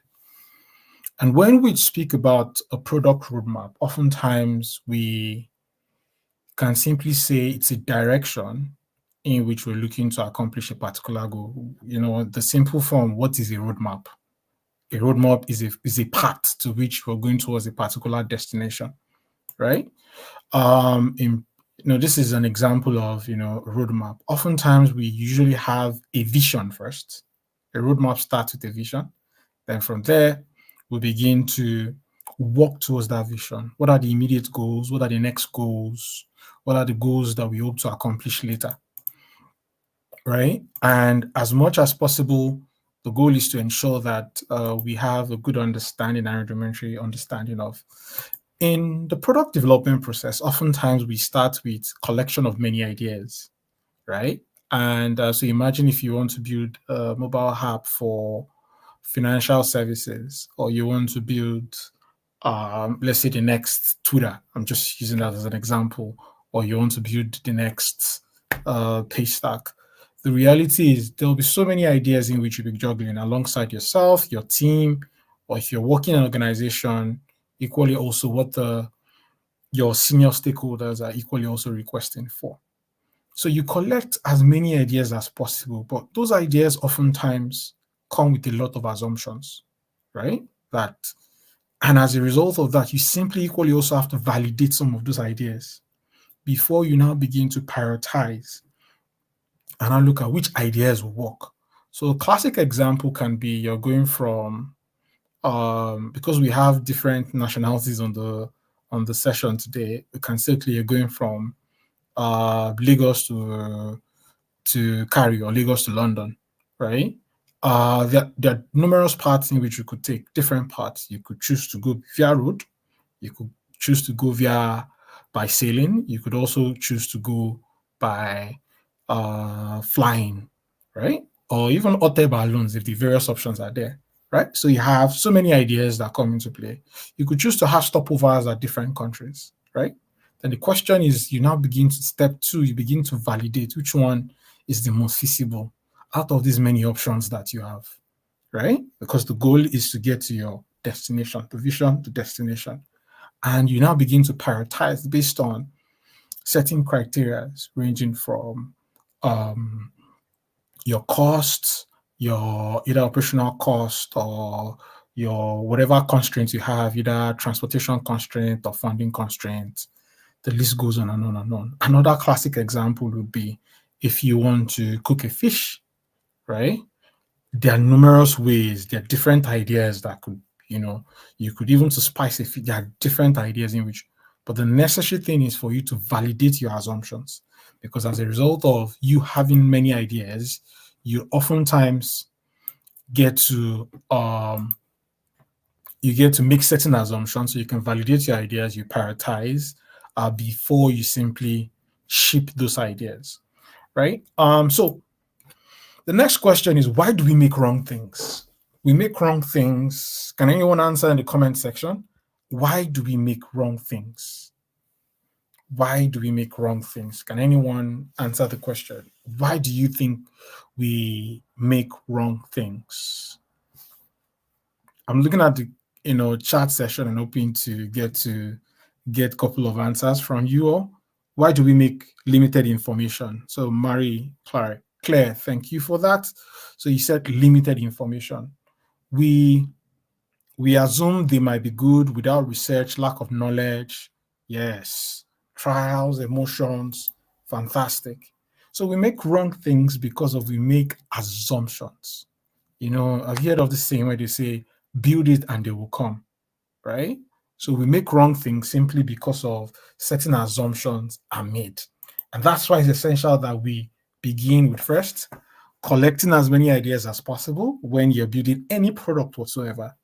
And when we speak about a product roadmap, oftentimes we can simply say it's a direction in which we're looking to accomplish a particular goal. The simple form, what is a roadmap? A roadmap is a path to which we're going towards a particular destination, right? This is an example of, a roadmap. Oftentimes we usually have a vision first. A roadmap starts with a vision. Then from there, we begin to work towards that vision. What are the immediate goals? What are the next goals? What are the goals that we hope to accomplish later? Right? And as much as possible, the goal is to ensure that we have a good understanding and rudimentary understanding of. In the product development process, oftentimes we start with collection of many ideas, right? And so imagine if you want to build a mobile app for financial services, or you want to build, let's say, the next Twitter. I'm just using that as an example. Or you want to build the next page stack. The reality is there'll be so many ideas in which you'll be juggling alongside yourself, your team, or if you're working in an organization, equally also what your senior stakeholders are equally also requesting for. So you collect as many ideas as possible, but those ideas oftentimes come with a lot of assumptions, right? And as a result of that, you simply equally also have to validate some of those ideas before you now begin to prioritize and now look at which ideas will work. So a classic example can be you're going from, because we have different nationalities on the session today, we can say you're going from Lagos to Cari or Lagos to London, right? There are numerous paths in which you could take, different paths. You could choose to go via road. You could choose to go by sailing. You could also choose to go by flying, right? Or even hot air balloons if the various options are there, right? So you have so many ideas that come into play. You could choose to have stopovers at different countries, right? Then the question is, you now begin to step two, you begin to validate which one is the most feasible out of these many options that you have, right? Because the goal is to get to your destination, the vision to destination. And you now begin to prioritize based on certain criteria ranging from your costs, your either operational cost or your whatever constraints you have, either transportation constraint or funding constraint. The list goes on and on and on. Another classic example would be if you want to cook a fish, right? There are numerous ways, there are different ideas that could, you could even to spice a fish, there are different ideas in which, but the necessary thing is for you to validate your assumptions. Because as a result of you having many ideas, you oftentimes get to make certain assumptions so you can validate your ideas, you prioritize before you simply ship those ideas, right? So the next question is, why do we make wrong things? We make wrong things. Can anyone answer in the comment section? Why do we make wrong things? Why do we make wrong things? Can anyone answer the question? Why do you think we make wrong things? I'm looking at the chat session and hoping to get a couple of answers from you all. Why do we make limited information? So Claire, thank you for that. So you said limited information. We assume they might be good without research, lack of knowledge. Yes. Trials, emotions, fantastic. So we make wrong things because we make assumptions. I've heard of this saying where they say, build it and they will come, right? So we make wrong things simply because of certain assumptions are made. And that's why it's essential that we begin with first collecting as many ideas as possible when you're building any product whatsoever.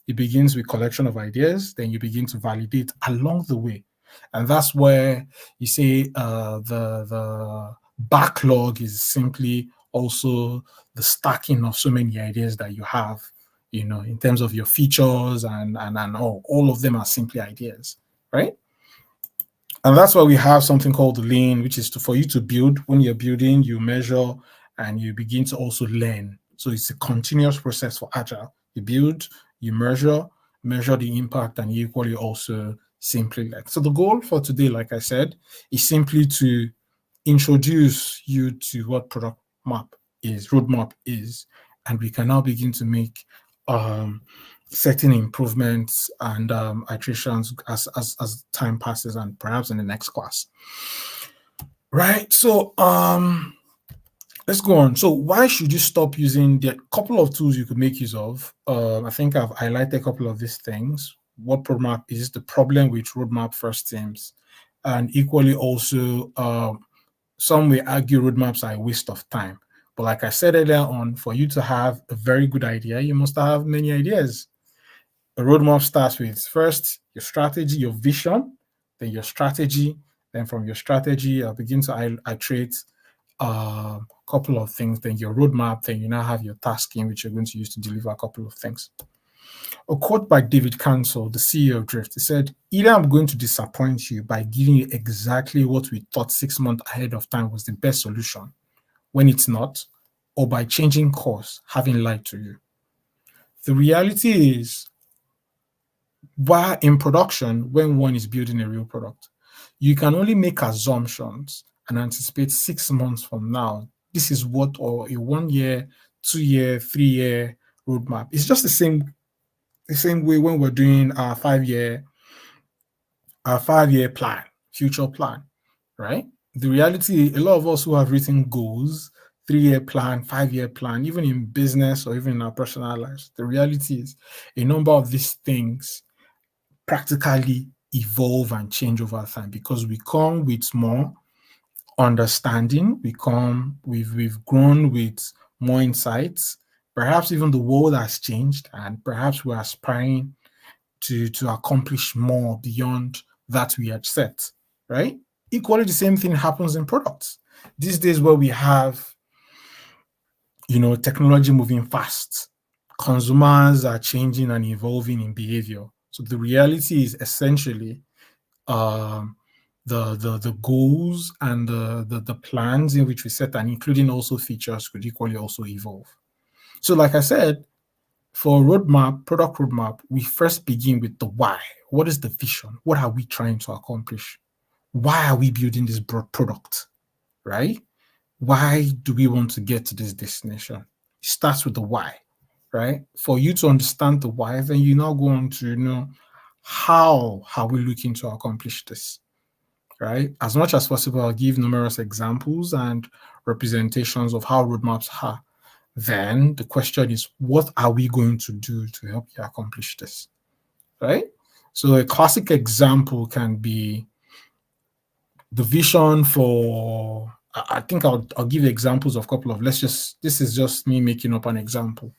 It begins with collection of ideas, then you begin to validate along the way. And that's where you say the backlog is simply also the stacking of so many ideas that you have, in terms of your features and all of them are simply ideas, right? And that's why we have something called the lean, which is for you to build. When you're building, you measure and you begin to also learn. So it's a continuous process for agile. You build, you measure the impact, and you equally also simply learn. So the goal for today, like I said, is simply to introduce you to what roadmap is, and we can now begin to make certain improvements and iterations as time passes, and perhaps in the next class. Right. So let's go on. So why should you stop using the couple of tools you could make use of? I think I've highlighted a couple of these things. What roadmap is, the problem with roadmap first teams, and equally also some may argue roadmaps are a waste of time. But like I said earlier on, for you to have a very good idea, you must have many ideas. A roadmap starts with first your strategy, your vision, then your strategy. Then from your strategy, I'll begin to iterate a couple of things. Then your roadmap, then you now have your tasking, which you're going to use to deliver a couple of things. A quote by David Cancel, the CEO of Drift, he said, "Either I'm going to disappoint you by giving you exactly what we thought 6 months ahead of time was the best solution, when it's not, or by changing course, having lied to you." The reality is, while in production, when one is building a real product, you can only make assumptions and anticipate 6 months from now. This is what, or a 1 year, 2 year, 3 year roadmap. It's just the same way when we're doing our 5 year plan, future plan, right? The reality, a lot of us who have written goals, 3 year plan, 5 year plan, even in business or even in our personal lives, the reality is a number of these things practically evolve and change over time because we come with more understanding, we've grown with more insights. Perhaps even the world has changed, and perhaps we're aspiring to accomplish more beyond that we had set, right? Equally, the same thing happens in products. These days where we have, technology moving fast, consumers are changing and evolving in behavior. So the reality is essentially um, the goals and the plans in which we set, and including also features, could equally also evolve. So like I said, for product roadmap, we first begin with the why. What is the vision? What are we trying to accomplish? Why are we building this product, right? Why do we want to get to this destination? It starts with the why, right? For you to understand the why, then you now go on to know how are we looking to accomplish this, right? As much as possible, I'll give numerous examples and representations of how roadmaps are. Then the question is, what are we going to do to help you accomplish this, right? So a classic example can be the vision for, I think I'll give examples of a couple of, this is just me making up an example.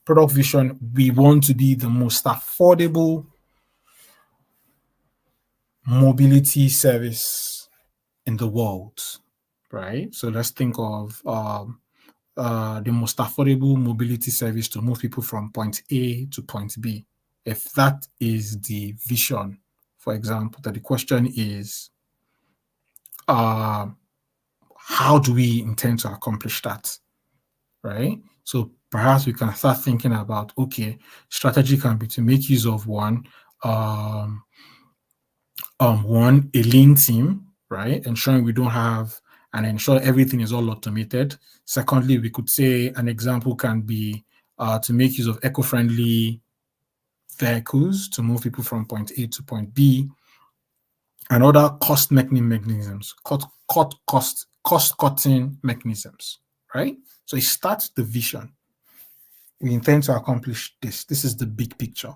Product vision, we want to be the most affordable mobility service in the world, right? So let's think of the most affordable mobility service to move people from point A to point B. If that is the vision, for example, that the question is, how do we intend to accomplish that, right? So perhaps we can start thinking about, okay, strategy can be to make use of one, a lean team, right? Ensuring we don't have and ensure everything is all automated. Secondly, we could say an example can be to make use of eco-friendly vehicles to move people from point A to point B, and other cost-cutting mechanisms, cost-cutting mechanisms, right? So it starts the vision. We intend to accomplish this. This is the big picture,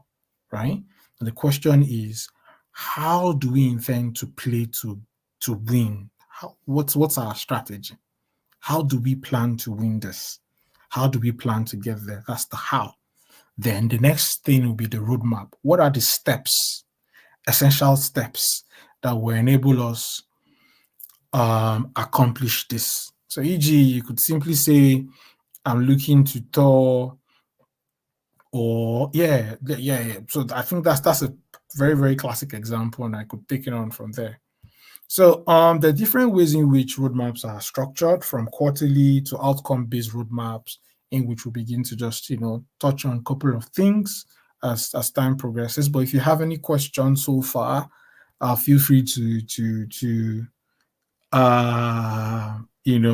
right? And the question is, how do we intend to play to win? What's our strategy? How do we plan to win this? How do we plan to get there? That's the how. Then the next thing will be the roadmap. What are the steps, essential steps that will enable us accomplish this? So, e.g., you could simply say, I'm looking to tour, or yeah. So I think that's a very, very classic example, and I could take it on from there. So there are different ways in which roadmaps are structured, from quarterly to outcome-based roadmaps, in which we begin to just touch on a couple of things as time progresses. But if you have any questions so far, feel free to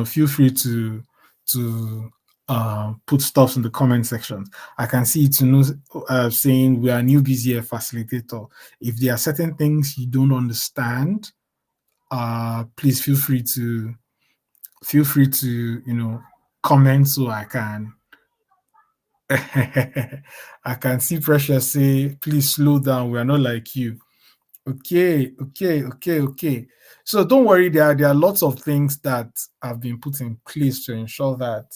feel free to put stuff in the comment section. I can see saying we are newbies here, facilitator. If there are certain things you don't understand, please feel free to comment so I can I can see Precious say, please slow down, we are not like you. Okay. So don't worry, there are lots of things that have been put in place to ensure that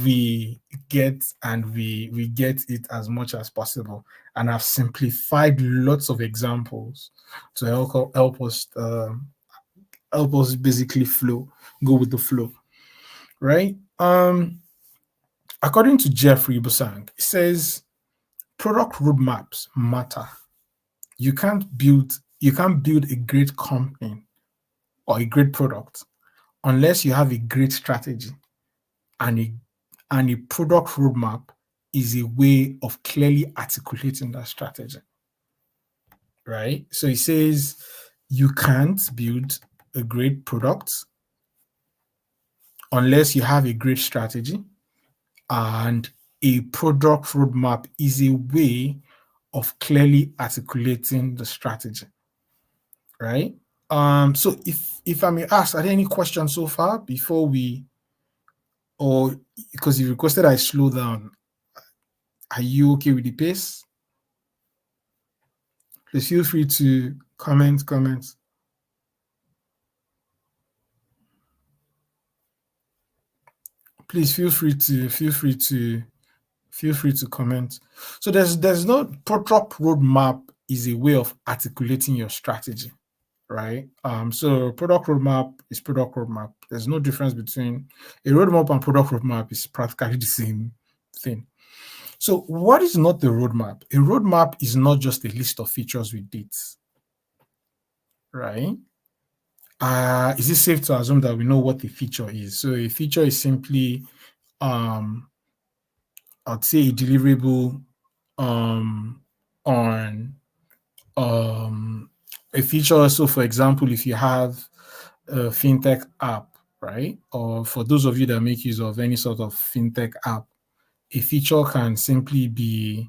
we get it as much as possible, and I've simplified lots of examples to help us basically go with the flow, right? According to Jeffrey Busang, it says product roadmaps matter. You can't build a great company or a great product unless you have a great strategy, and a product roadmap is a way of clearly articulating that strategy, right? So it says you can't build a great product unless you have a great strategy, and a product roadmap is a way of clearly articulating the strategy, right? So if I may ask, are there any questions so far before we, or because you requested I slow down, are you okay with the pace? Please feel free to comment. Please feel free to comment. So there's no product roadmap is a way of articulating your strategy, right? So product roadmap is product roadmap. There's no difference between a roadmap and product roadmap. Is practically the same thing. So what is not the roadmap? A roadmap is not just a list of features with dates, right? Is it safe to assume that we know what a feature is? So a feature is simply, I'd say, a deliverable on a feature. So for example, if you have a fintech app, right? Or for those of you that make use of any sort of fintech app, a feature can simply be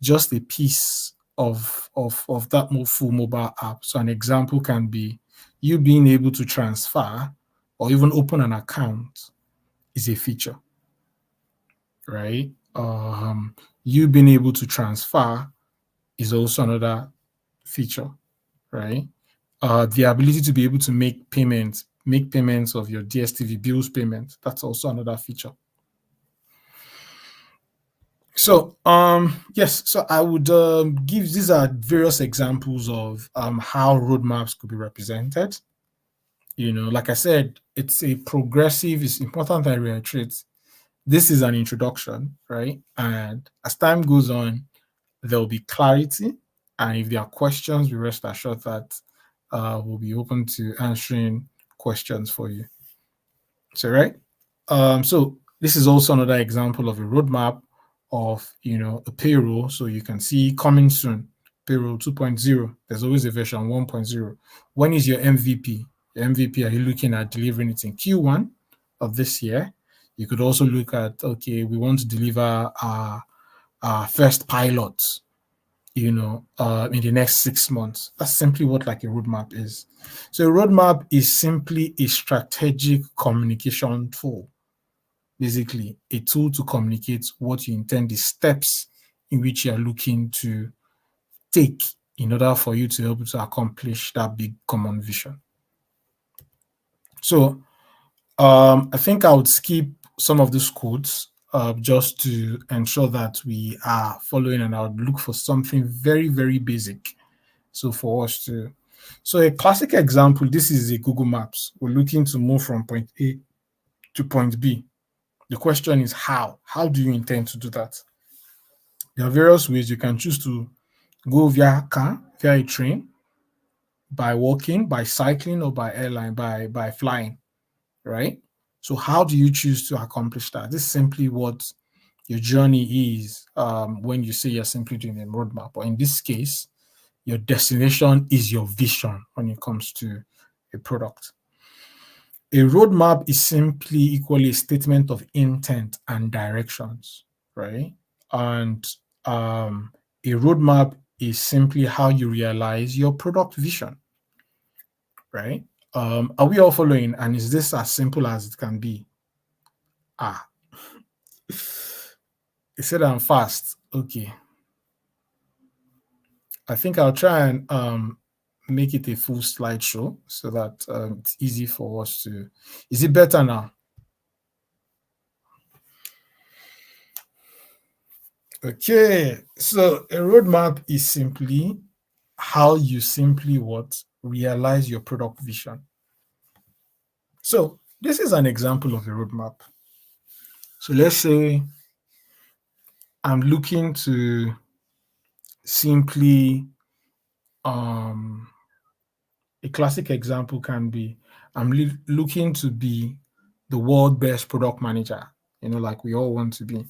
just a piece of that full mobile app. So an example can be you being able to transfer or even open an account is a feature, right? You being able to transfer is also another feature, right? The ability to be able to make payments of your DSTV bills payment, that's also another feature. So yes, so I would give, these are various examples of how roadmaps could be represented. Like I said, it's a progressive, it's important that I reiterate, this is an introduction, right? And as time goes on, there'll be clarity, and if there are questions, we rest assured that we'll be open to answering questions for you. So right, so this is also another example of a roadmap of a payroll. So you can see coming soon, payroll 2.0. There's always a version 1.0. When is your MVP? Your MVP, are you looking at delivering it in Q1 of this year? You could also look at, okay, we want to deliver our first pilot, in the next 6 months. That's simply what like a roadmap is. So a roadmap is simply a strategic communication tool, basically a tool to communicate what you intend, the steps in which you are looking to take in order for you to be able to accomplish that big common vision. So I think I would skip some of these quotes just to ensure that we are following, and I would look for something very, very basic. So for us to, so a classic example, this is a Google Maps. We're looking to move from point A to point B. The question is how? How do you intend to do that? There are various ways you can choose to go via car, via a train, by walking, by cycling, or by airline, by flying, right? So how do you choose to accomplish that? This is simply what your journey is when you say you're simply doing a roadmap. Or in this case, your destination is your vision when it comes to a product. A roadmap is simply equally a statement of intent and directions, right? And a roadmap is simply how you realize your product vision, right? Are we all following? And is this as simple as it can be? Ah, it said I'm fast. Okay. I think I'll try and make it a full slideshow so that it's easy for us to. Is it better now? Okay. So a roadmap is simply how you simply what realize your product vision. So this is an example of a roadmap. So let's say I'm looking to simply a classic example can be I'm looking to be the world best product manager, like we all want to be,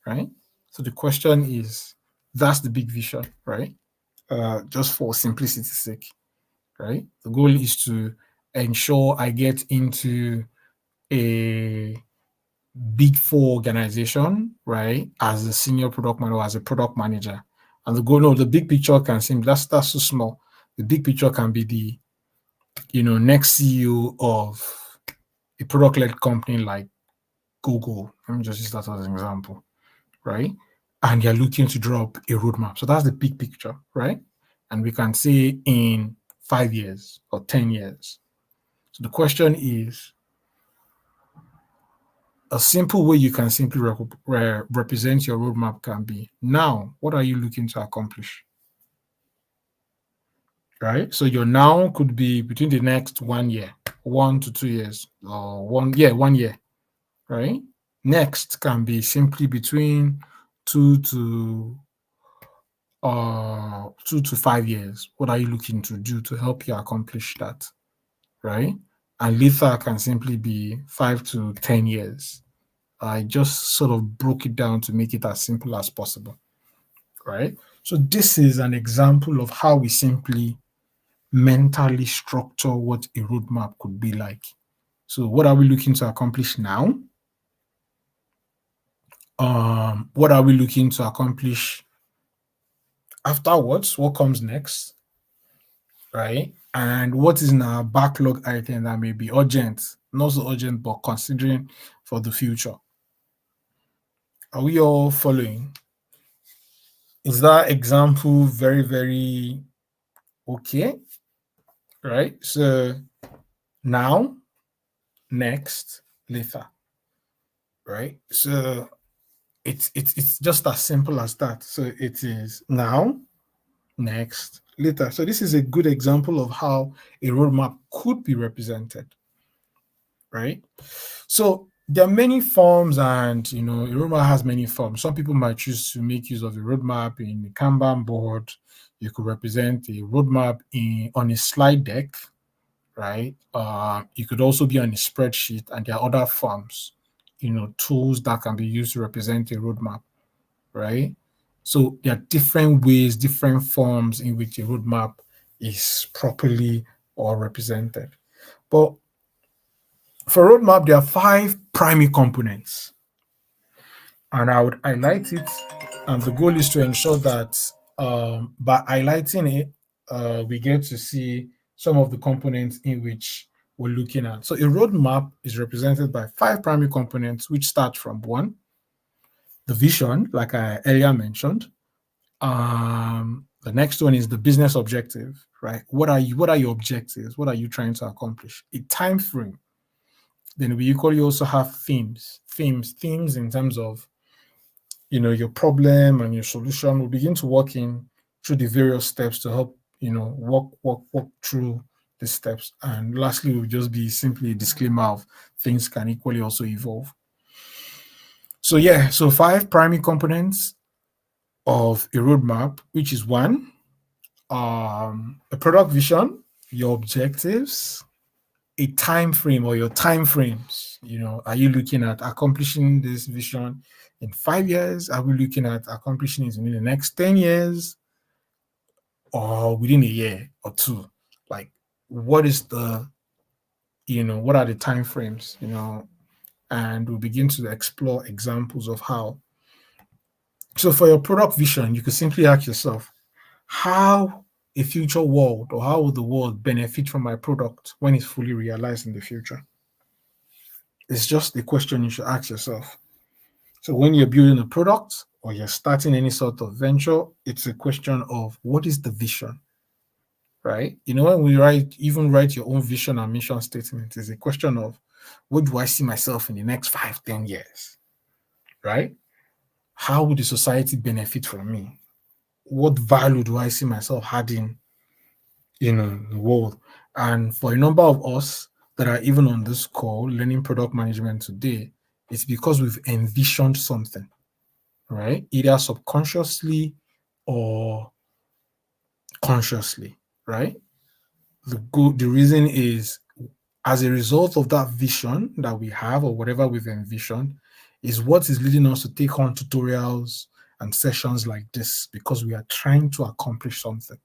right? So the question is, that's the big vision, right? Just for simplicity's sake, right? The goal is to ensure I get into a big four organization, right? As a senior product manager, as a product manager. And the goal, no, the big picture can seem that's so small. The big picture can be the next CEO of a product-led company like Google. Let me just use that as an example, right? And you're looking to drop a roadmap. So that's the big picture, right? And we can say in 5 years or 10 years. So the question is a simple way you can simply represent your roadmap can be now, what are you looking to accomplish? Right? So your now could be between the next 1 year, 1 to 2 years, or 1 year, right? Next can be simply between 2 to 5 years. What are you looking to do to help you accomplish that? Right? And later can simply be 5 to 10 years. I just sort of broke it down to make it as simple as possible. Right? So this is an example of how we simply mentally structure what a roadmap could be like. So what are we looking to accomplish now? What are we looking to accomplish afterwards? What comes next? Right? And what is in our backlog item that may be urgent, not so urgent, but considering for the future? Are we all following? Is that example very, very okay? Right? So now, next, later. Right? So it's just as simple as that. So it is now, next, later. So this is a good example of how a roadmap could be represented, right? So there are many forms, and a roadmap has many forms. Some people might choose to make use of a roadmap in a Kanban board. You could represent a roadmap on a slide deck, right? It could also be on a spreadsheet, and there are other forms, tools that can be used to represent a roadmap, right? So there are different ways, different forms in which a roadmap is properly or represented. But for roadmap, there are 5 primary components, and I would highlight it. And the goal is to ensure that by highlighting it, we get to see some of the components in which we're looking at. So a roadmap is represented by 5 primary components, which start from 1, the vision, like I earlier mentioned. The next one is the business objective, right? What are your objectives? What are you trying to accomplish? A time frame. then we equally also have themes in terms of, your problem and your solution. We'll begin to work in through the various steps to help, walk through the steps. And lastly, will just be simply a disclaimer of things can equally also evolve. So yeah, so 5 primary components of a roadmap, which is one, a product vision, your objectives, a time frame or your time frames. Are you looking at accomplishing this vision in 5 years? Are we looking at accomplishing it in the next 10 years or within a year or two? Like, what is what are the time frames? And we'll begin to explore examples of how. So for your product vision, you could simply ask yourself, how a future world, or how will the world benefit from my product when it's fully realized in the future? It's just a question you should ask yourself. So when you're building a product or you're starting any sort of venture, it's a question of what is the vision, right? When we even write your own vision and mission statement, it's a question of what do I see myself in the next 5, 10 years, right? How would the society benefit from me? What value do I see myself adding in the world? And for a number of us that are even on this call learning product management today, it's because we've envisioned something, right? Either subconsciously or consciously, right? The reason is, as a result of that vision that we have or whatever we've envisioned, is what is leading us to take on tutorials and sessions like this, because we are trying to accomplish something.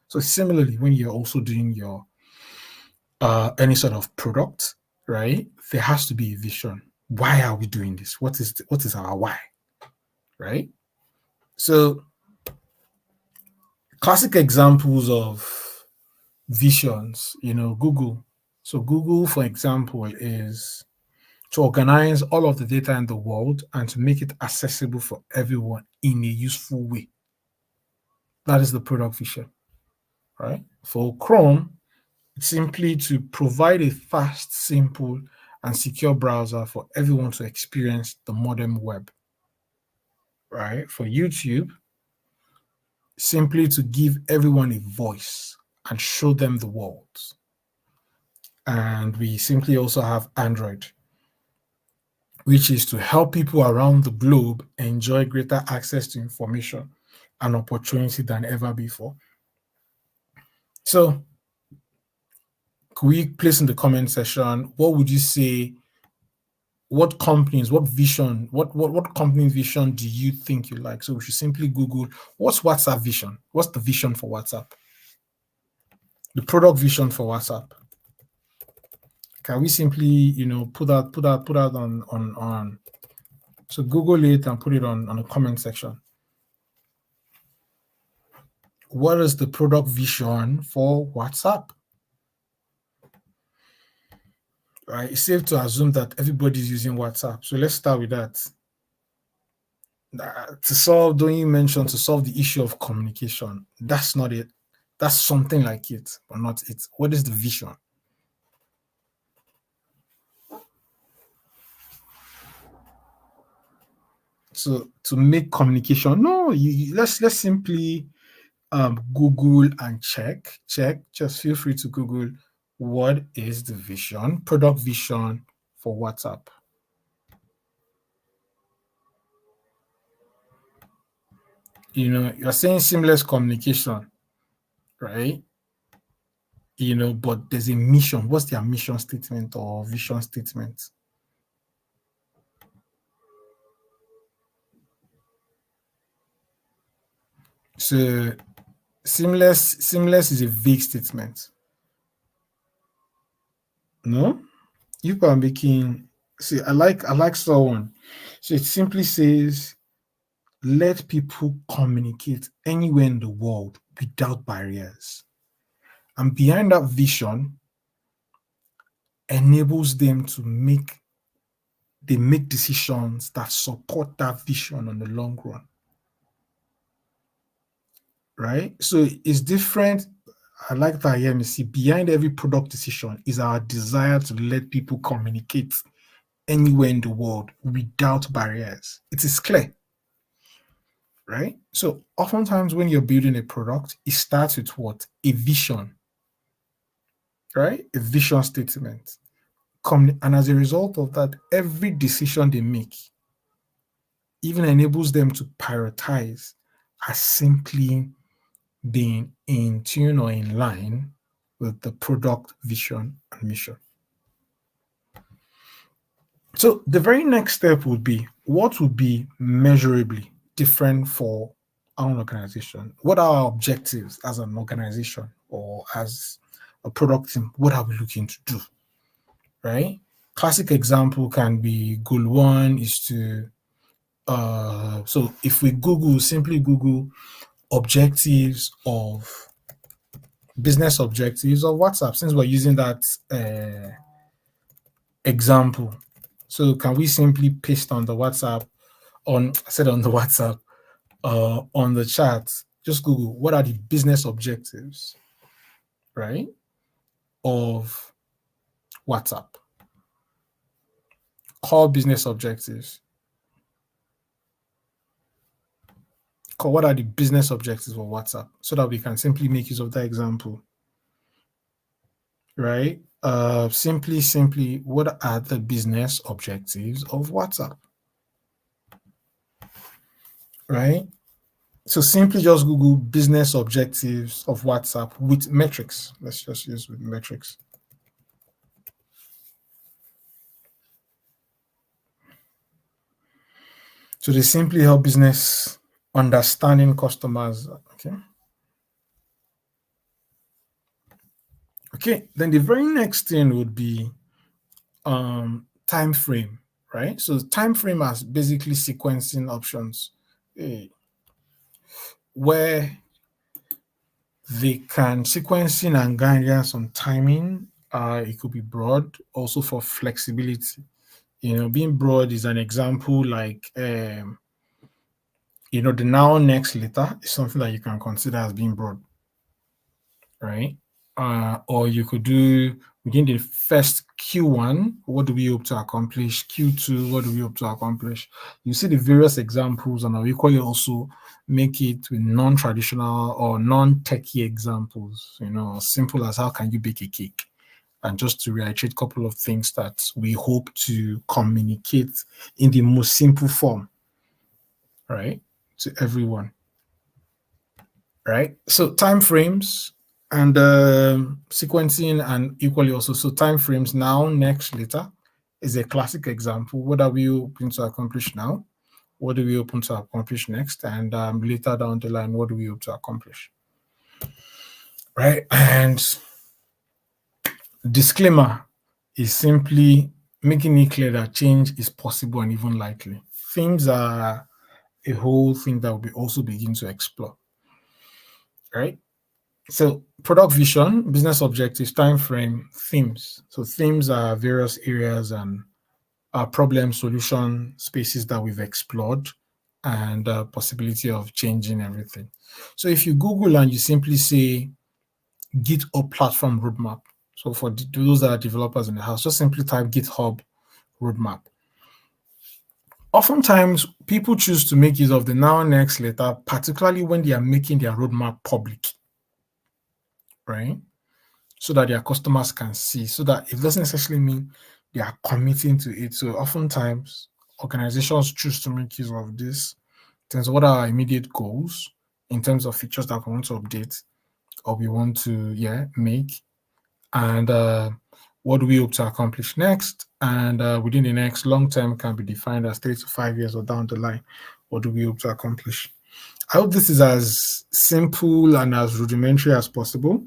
So similarly, when you're also doing your any sort of product, right? There has to be a vision. Why are we doing this? What is our why, right? So classic examples of visions, Google. So Google, for example, is to organize all of the data in the world and to make it accessible for everyone in a useful way. That is the product vision, right? For Chrome, it's simply to provide a fast, simple, and secure browser for everyone to experience the modern web, right? For YouTube, simply to give everyone a voice and show them the world. And we simply also have Android, which is to help people around the globe enjoy greater access to information and opportunity than ever before. So, could we place in the comment section, what would you say, what company vision do you think you like? So we should simply Google, what's WhatsApp vision? What's the vision for WhatsApp? The product vision for WhatsApp. Can we simply, put that on. So Google it and put it on the comment section. What is the product vision for WhatsApp? Right, it's safe to assume that everybody's using WhatsApp. So let's start with that. Don't you mention to solve the issue of communication? That's not it. That's something like it, but not it. What is the vision? So to make communication, no, let's simply Google and check. Just feel free to Google what is the vision, product vision for WhatsApp. You're saying seamless communication, right? But there's a mission. What's their mission statement or vision statement? So seamless is a vague statement. No? You are making, see, I like someone. So it simply says, let people communicate anywhere in the world without barriers. And behind that vision enables them to make decisions that support that vision on the long run. Right? So it's different. I like that. Yeah, me see. Behind every product decision is our desire to let people communicate anywhere in the world without barriers. It is clear, right? So oftentimes when you're building a product, it starts with what? A vision, right? A vision statement. And as a result of that, every decision they make even enables them to prioritize as simply being in tune or in line with the product vision and mission. So the very next step would be, what would be measurably different for our organization? What are our objectives as an organization or as a product team? What are we looking to do? Right? Classic example can be goal one is to so if we simply Google objectives of business objectives of WhatsApp, since we're using that example. So can we simply paste on the WhatsApp I said on the WhatsApp, on the chat, just Google what are the business objectives, right, of WhatsApp. Core business objectives. What are the business objectives of WhatsApp, so that we can simply make use of that example, right? Simply, what are the business objectives of WhatsApp, right? So simply just Google business objectives of WhatsApp with metrics. Let's just use with metrics. So they simply help business understanding customers. Okay. Okay. Then the very next thing would be time frame, right? So time frame has basically sequencing options, where they can sequencing and guidance on timing. It could be broad, also for flexibility. Being broad is an example like the now, next, later is something that you can consider as being broad, right? Or you could do within the first Q1, what do we hope to accomplish? Q2, what do we hope to accomplish? You see the various examples, and I'll equally also make it with non-traditional or non-techie examples, simple as how can you bake a cake? And just to reiterate a couple of things that we hope to communicate in the most simple form, right, to everyone, right? So time frames and sequencing, and equally also, so time frames, now, next, later is a classic example. What are we hoping to accomplish now? What do we hope to accomplish next? And later down the line, what do we hope to accomplish? Right? And disclaimer is simply making it clear that change is possible and even likely. Themes are a whole thing that we'll also begin to explore. Right? So product vision, business objectives, time frame, themes. So themes are various areas and problem solution spaces that we've explored, and possibility of changing everything. So if you Google and you simply say GitHub platform roadmap, so for those that are developers in the house, just simply type GitHub roadmap. Oftentimes, people choose to make use of the now, next, later, particularly when they are making their roadmap public, right? So that their customers can see, so that it doesn't necessarily mean they are committing to it. So oftentimes, organizations choose to make use of this in terms of what are our immediate goals, in terms of features that we want to update or we want to make, and what do we hope to accomplish next, and within the next long term can be defined as 3 to 5 years or down the line, what do we hope to accomplish. I hope this is as simple and as rudimentary as possible,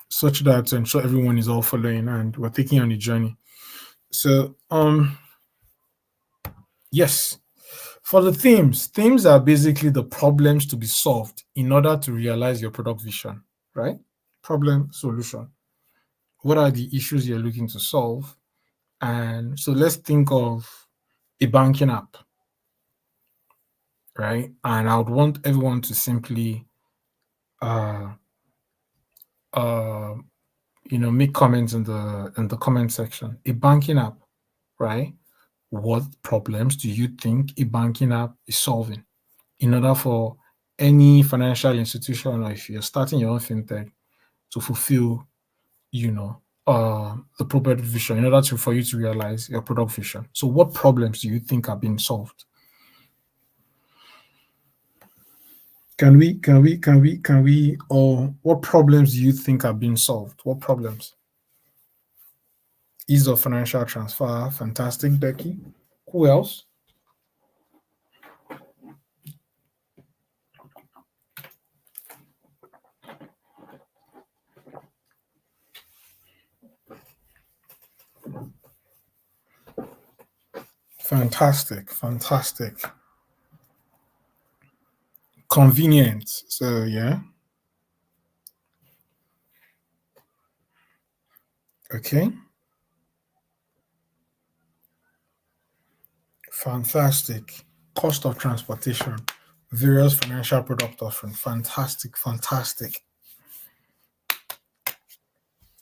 such that to ensure everyone is all following and we're taking on a journey. So yes, for the themes are basically the problems to be solved in order to realize your product vision, right? Problem, solution. What are the issues you're looking to solve? And so let's think of a banking app, right? And I would want everyone to simply make comments in the comment section. A banking app, right? What problems do you think a banking app is solving in order for any financial institution, or if you're starting your own fintech, to fulfill, the product vision, in order for you to realize your product vision? So what problems do you think are being solved? Or what problems do you think are being solved? What problems? Ease of financial transfer, fantastic, Becky. Who else? Fantastic. Convenient. So yeah. Okay. Fantastic. Cost of transportation. Various financial product offering. Fantastic.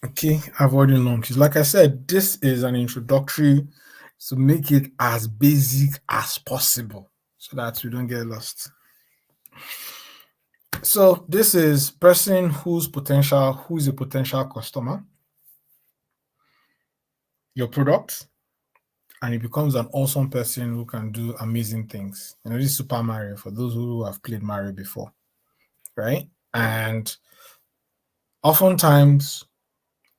Okay, avoiding long queues. Like I said, this is an introductory to make it as basic as possible so that we don't get lost. So this is person who is a potential customer, your product, and he becomes an awesome person who can do amazing things. This is Super Mario for those who have played Mario before, right? And oftentimes,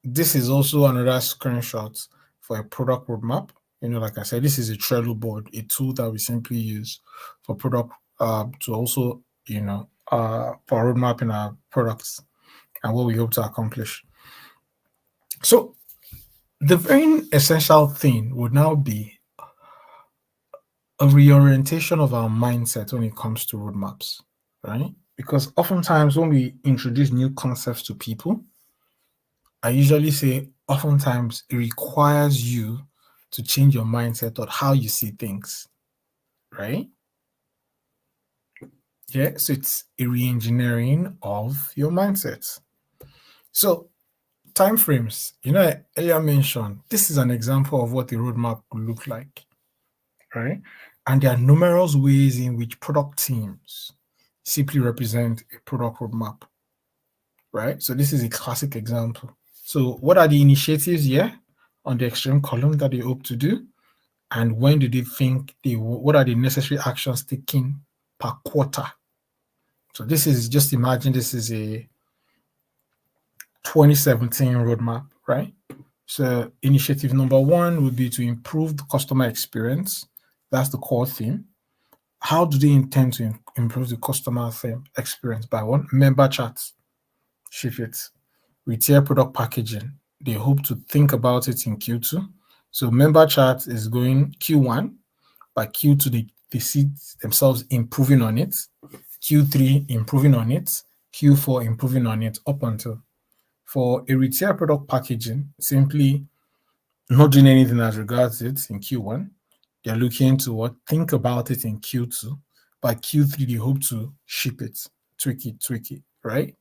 this is also another screenshot for a product roadmap. Like I said, this is a Trello board, a tool that we simply use for product to also, for roadmapping our products and what we hope to accomplish. So the very essential thing would now be a reorientation of our mindset when it comes to roadmaps, right? Because oftentimes when we introduce new concepts to people, I usually say oftentimes it requires you to change your mindset on how you see things, right? Yeah, so it's a re-engineering of your mindset. So timeframes, I earlier mentioned, this is an example of what a roadmap could look like, right? And there are numerous ways in which product teams simply represent a product roadmap, right? So this is a classic example. So what are the initiatives here on the extreme column that they hope to do? And when do they think what are the necessary actions taken per quarter? So this is, just imagine this is a 2017 roadmap, right? So initiative number 1 would be to improve the customer experience. That's the core theme. How do they intend to improve the customer experience? By one, member chats, ship it. Retail product packaging, they hope to think about it in Q2. So member chat is going Q1. By Q2, they see themselves improving on it. Q3, improving on it. Q4, improving on it, up until. For a retail product packaging, simply not doing anything as regards it in Q1. They're looking to think about it in Q2. By Q3, they hope to ship it, tweak it, right?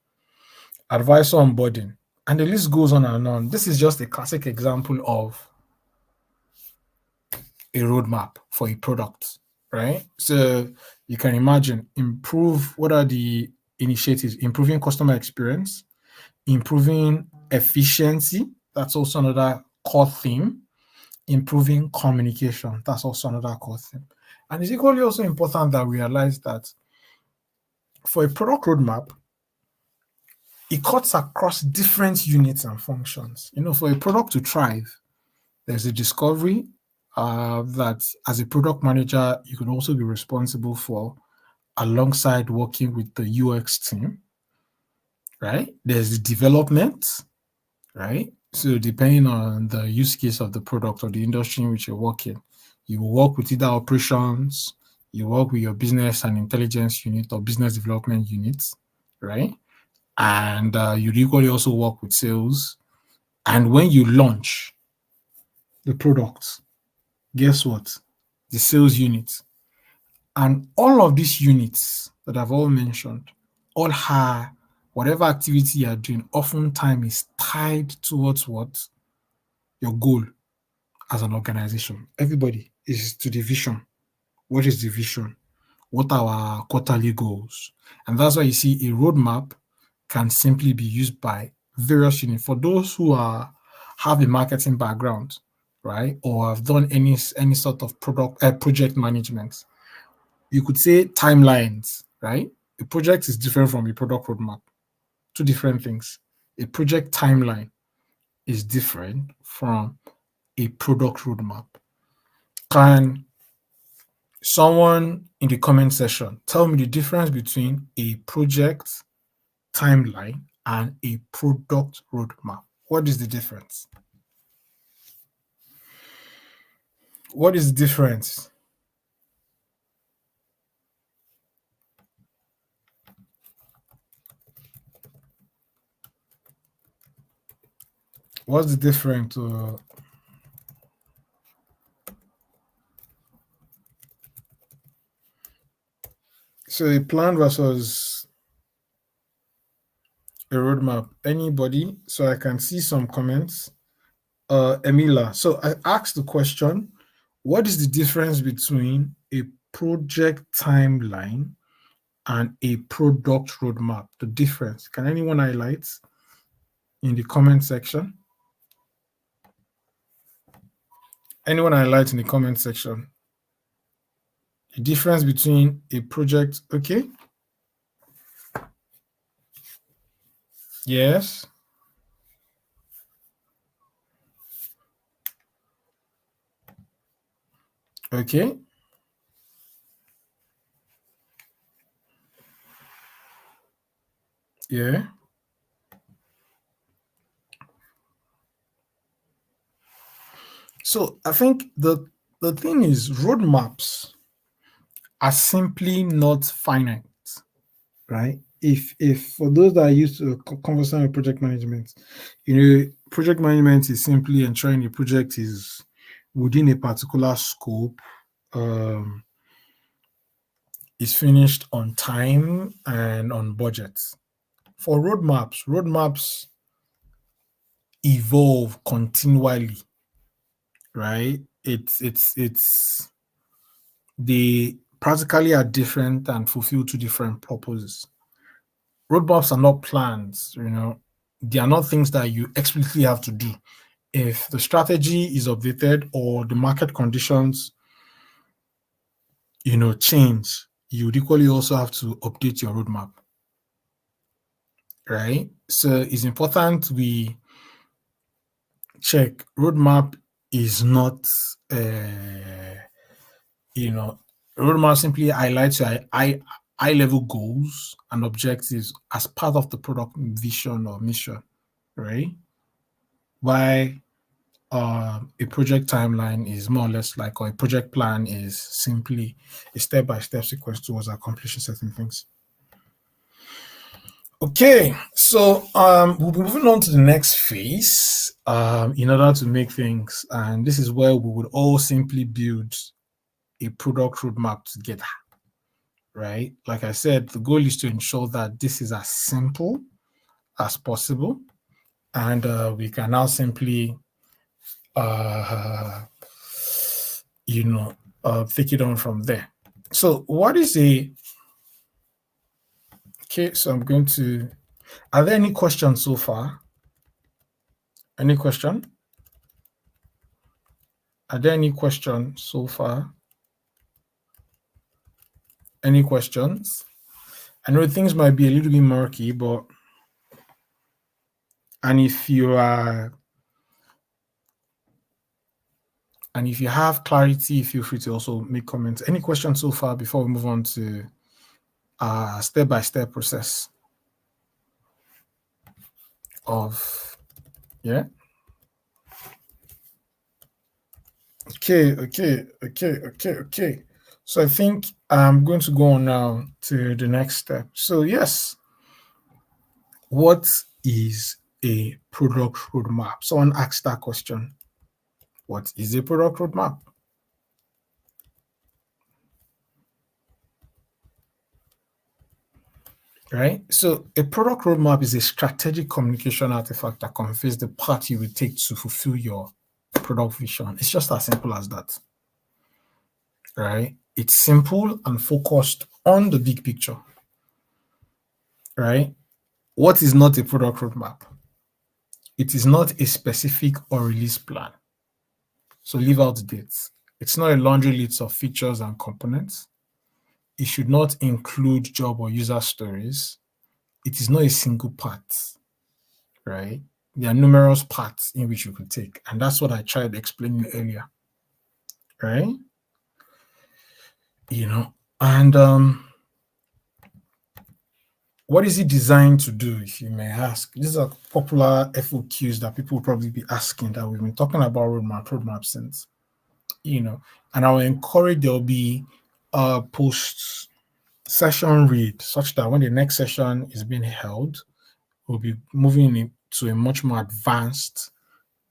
Advisor onboarding, and the list goes on and on. This is just a classic example of a roadmap for a product, right? So you can imagine, what are the initiatives? Improving customer experience, improving efficiency, that's also another core theme. Improving communication, that's also another core theme. And it's equally also important that we realize that for a product roadmap, it cuts across different units and functions. For a product to thrive, there's a discovery that as a product manager, you can also be responsible for, alongside working with the UX team, right? There's the development, right? So depending on the use case of the product or the industry in which you're working, you work with either operations, you work with your business and intelligence unit or business development units, right? And you equally also work with sales. And when you launch the product, guess what? The sales unit. And all of these units that I've all mentioned all have whatever activity you are doing, oftentimes is tied towards what? Your goal as an organization. Everybody is to the vision. What is the vision? What are our quarterly goals? And that's why you see a roadmap can simply be used by various units. For those who have a marketing background, right, or have done any sort of project management, you could say timelines, right? A project is different from a product roadmap. Two different things. A project timeline is different from a product roadmap. Can someone in the comment section tell me the difference between a project timeline and a product roadmap? What is the difference? What is the difference? What's the difference? So a plan versus a roadmap. Anybody? So I can see some comments. Emila. So I asked the question, what is the difference between a project timeline and a product roadmap? The difference. Can anyone highlight in the comment section? Anyone highlight in the comment section? The difference between a project, okay? Yes. Okay. Yeah. So I think the thing is roadmaps are simply not finite, right? If for those that are used to conversation with project management, project management is simply ensuring the project is within a particular scope, is finished on time and on budget. For roadmaps evolve continually, right? They practically are different and fulfill two different purposes. Roadmaps are not plans, they are not things that you explicitly have to do. If the strategy is updated or the market conditions, change, you would equally also have to update your roadmap, right? So it's important we check roadmap is not, roadmap simply highlights your high level goals and objectives as part of the product vision or mission, right? Why a project timeline is more or less like, or a project plan is simply a step-by-step sequence towards accomplishing certain things. Okay, so we'll be moving on to the next phase in order to make things, and this is where we would all simply build a product roadmap together, right? Like I said, the goal is to ensure that this is as simple as possible, and we can now simply take it on from there. So what is okay, so I'm going to, are there any questions so far? Any question? Are there any questions so far? Any questions? I know things might be a little bit murky, but, and if you have clarity, feel free to also make comments. Any questions so far before we move on to step-by-step process of, yeah? Okay. So I think I'm going to go on now to the next step. So yes, what is a product roadmap? Someone asked that question. What is a product roadmap? right? So a product roadmap is a strategic communication artifact that conveys the path you will take to fulfill your product vision. It's just as simple as that, right? It's simple and focused on the big picture, right? What is not a product roadmap? It is not a specific or release plan. So leave out the dates. It's not a laundry list of features and components. It should not include job or user stories. It is not a single part, right? There are numerous parts in which you could take. And that's what I tried explaining earlier, right? And what is it designed to do, if you may ask? These are popular FOQs that people will probably be asking, that we've been talking about roadmap since, and I will encourage there'll be a post session read, such that when the next session is being held, we'll be moving into a much more advanced,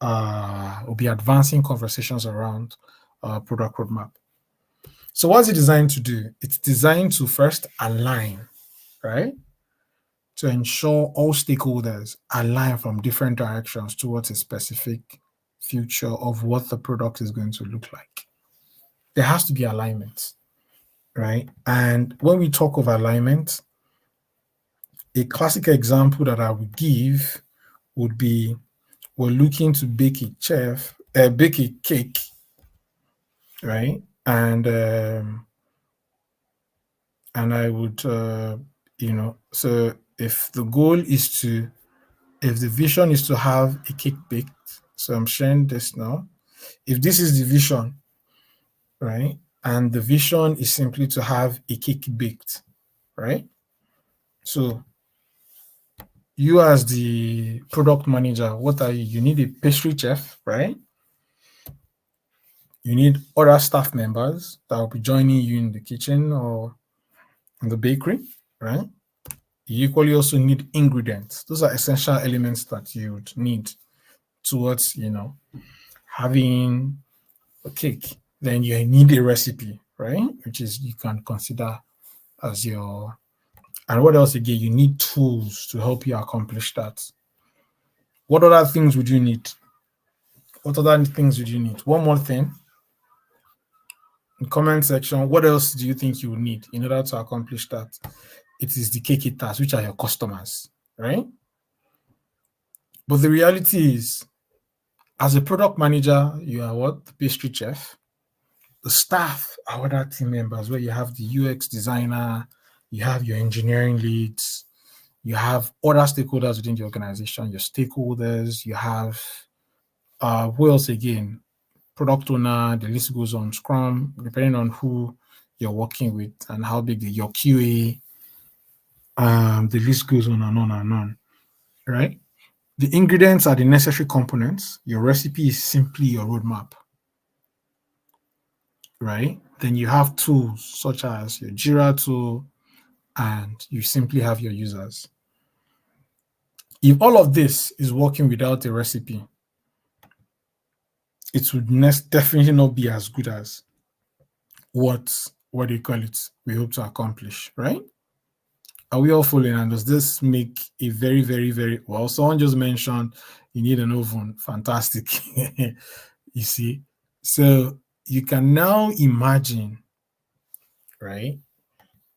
we'll be advancing conversations around product roadmap. So what's it designed to do? It's designed to first align, right? To ensure all stakeholders align from different directions towards a specific future of what the product is going to look like. There has to be alignment, right? And when we talk of alignment, a classic example that I would give would be, we're looking to bake a cake, right? And I would, so if the vision is to have a cake baked, so I'm sharing this now. If this is the vision, right, and the vision is simply to have a cake baked, right? So you as the product manager, what are you? You need a pastry chef, right? You need other staff members that will be joining you in the kitchen or in the bakery, right? You equally also need ingredients. Those are essential elements that you would need towards, having a cake. Then you need a recipe, right? Which is, you can consider as your, and what else again? You need tools to help you accomplish that. What other things would you need? One more thing. In comment section, what else do you think you would need in order to accomplish that? It is the cake eaters, which are your customers, right? But the reality is, as a product manager, you are what? The pastry chef. The staff are other team members, where you have the UX designer, you have your engineering leads, you have other stakeholders within the organization, your stakeholders, you have, who else again? Product owner, the list goes on. Scrum, depending on who you're working with and how big your QA, the list goes on and on and on, right? The ingredients are the necessary components. Your recipe is simply your roadmap, right? Then you have tools such as your Jira tool, and you simply have your users. If all of this is working without a recipe, it would definitely not be as good as what do you call it, we hope to accomplish, right? Are we all following? And does this make a very, very, very well? Someone just mentioned you need an oven. Fantastic. You see, so you can now imagine, right,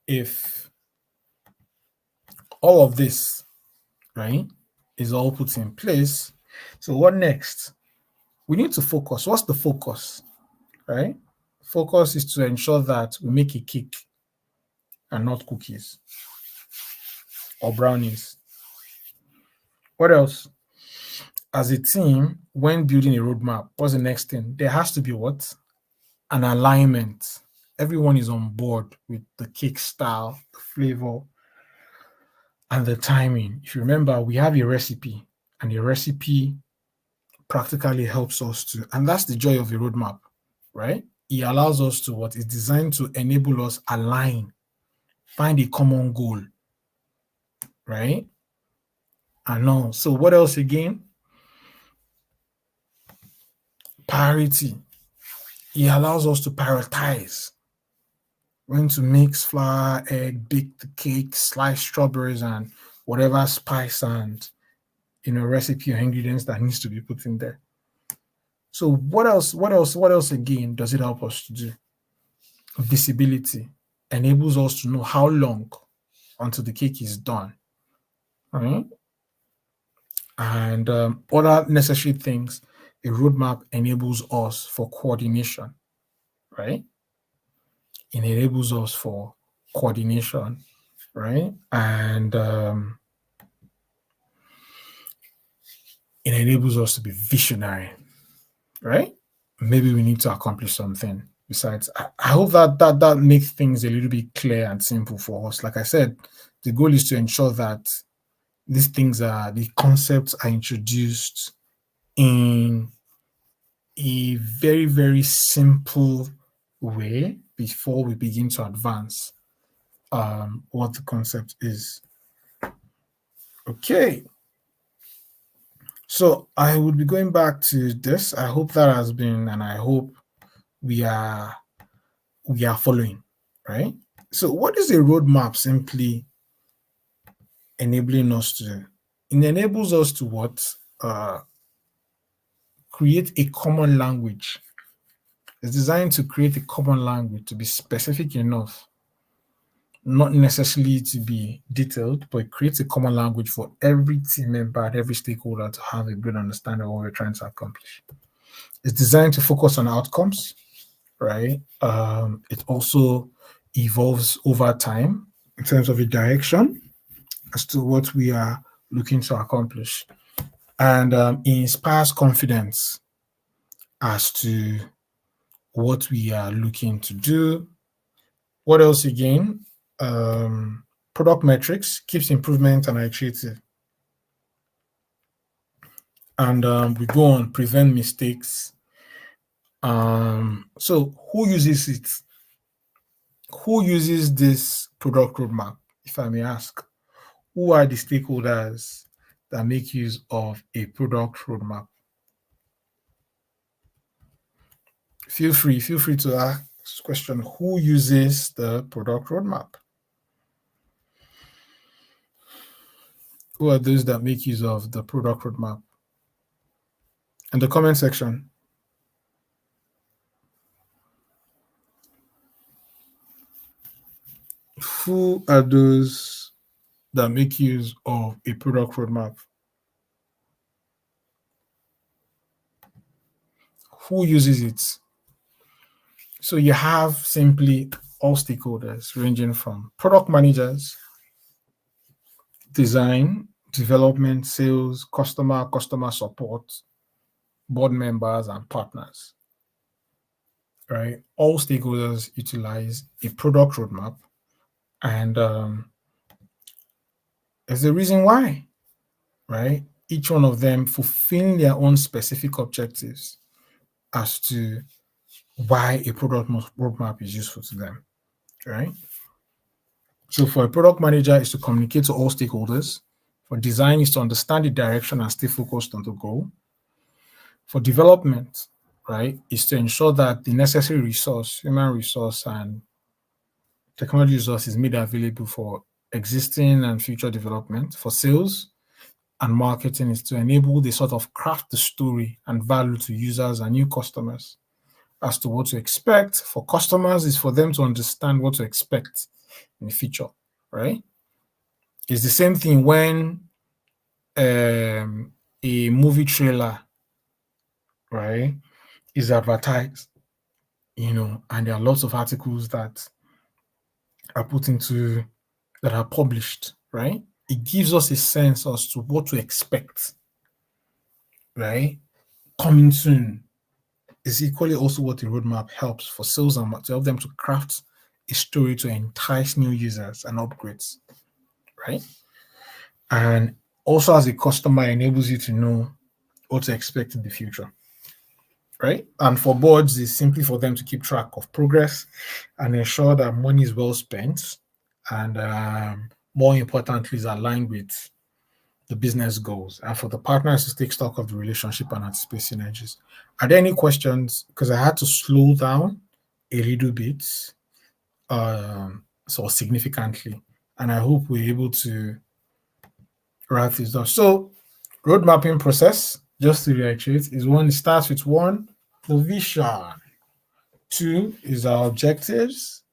if all of this, right, is all put in place. So what next? We need to focus. What's the focus, right? Focus is to ensure that we make a cake and not cookies or brownies. What else? As a team, when building a roadmap, what's the next thing? There has to be what? An alignment. Everyone is on board with the cake style, the flavor, and the timing. If you remember, we have a recipe, and the recipe practically helps us to, and that's the joy of a roadmap, right? It allows us to, what is designed to enable us align, find a common goal, right? And now, so what else again? Priority. It allows us to prioritize. when to mix flour, egg, bake the cake, slice strawberries, and whatever spice and recipe or ingredients that needs to be put in there. So what else? What else again does it help us to do? Visibility enables us to know how long until the cake is done, right? And other necessary things. A roadmap enables us for coordination, right? It enables us for coordination, right? And it enables us to be visionary, right? Maybe we need to accomplish something besides. I hope that makes things a little bit clear and simple for us. Like I said, the goal is to ensure that the concepts are introduced in a very, very simple way before we begin to advance what the concept is. Okay. So I would be going back to this. I hope that has been, and I hope we are following, right? So what is a roadmap simply enabling us to do? It enables us to what? Create a common language. It's designed to create a common language, to be specific enough, not necessarily to be detailed, but it creates a common language for every team member and every stakeholder to have a good understanding of what we're trying to accomplish. It's designed to focus on outcomes, right? It also evolves over time in terms of a direction as to what we are looking to accomplish. And it inspires confidence as to what we are looking to do. What else again? Product metrics keeps improvement and iterative. And we go on prevent mistakes. So who uses it? Who uses this product roadmap, if I may ask? Who are the stakeholders that make use of a product roadmap? Feel free to ask this question. Who uses the product roadmap? Who are those that make use of the product roadmap? In the comment section. Who are those that make use of a product roadmap? Who uses it? So you have simply all stakeholders ranging from product managers, design, development, sales, customer support, board members, and partners, right? All stakeholders utilize a product roadmap, and there's a reason why, right? Each one of them fulfilling their own specific objectives as to why a product roadmap is useful to them, right? So for a product manager is to communicate to all stakeholders. For design is to understand the direction and stay focused on the goal. For development, right, is to ensure that the necessary resource, human resource and technology resource is made available for existing and future development. For sales and marketing is to enable the sort of craft the story and value to users and new customers as to what to expect. For customers is for them to understand what to expect in the future, right? It's the same thing when a movie trailer, right, is advertised, and there are lots of articles that are published, right? It gives us a sense as to what to expect, right? Coming soon is equally also what the roadmap helps for sales and to help them to craft a story to entice new users and upgrades, right? And also as a customer enables you to know what to expect in the future, right? And for boards, it's simply for them to keep track of progress and ensure that money is well spent and more importantly is aligned with the business goals, and for the partners to take stock of the relationship and anticipate synergies. Are there any questions? Because I had to slow down a little bit so significantly. And I hope we're able to write this down. So, road mapping process, just to reiterate, is one, it starts with one, the vision. Two is our objectives.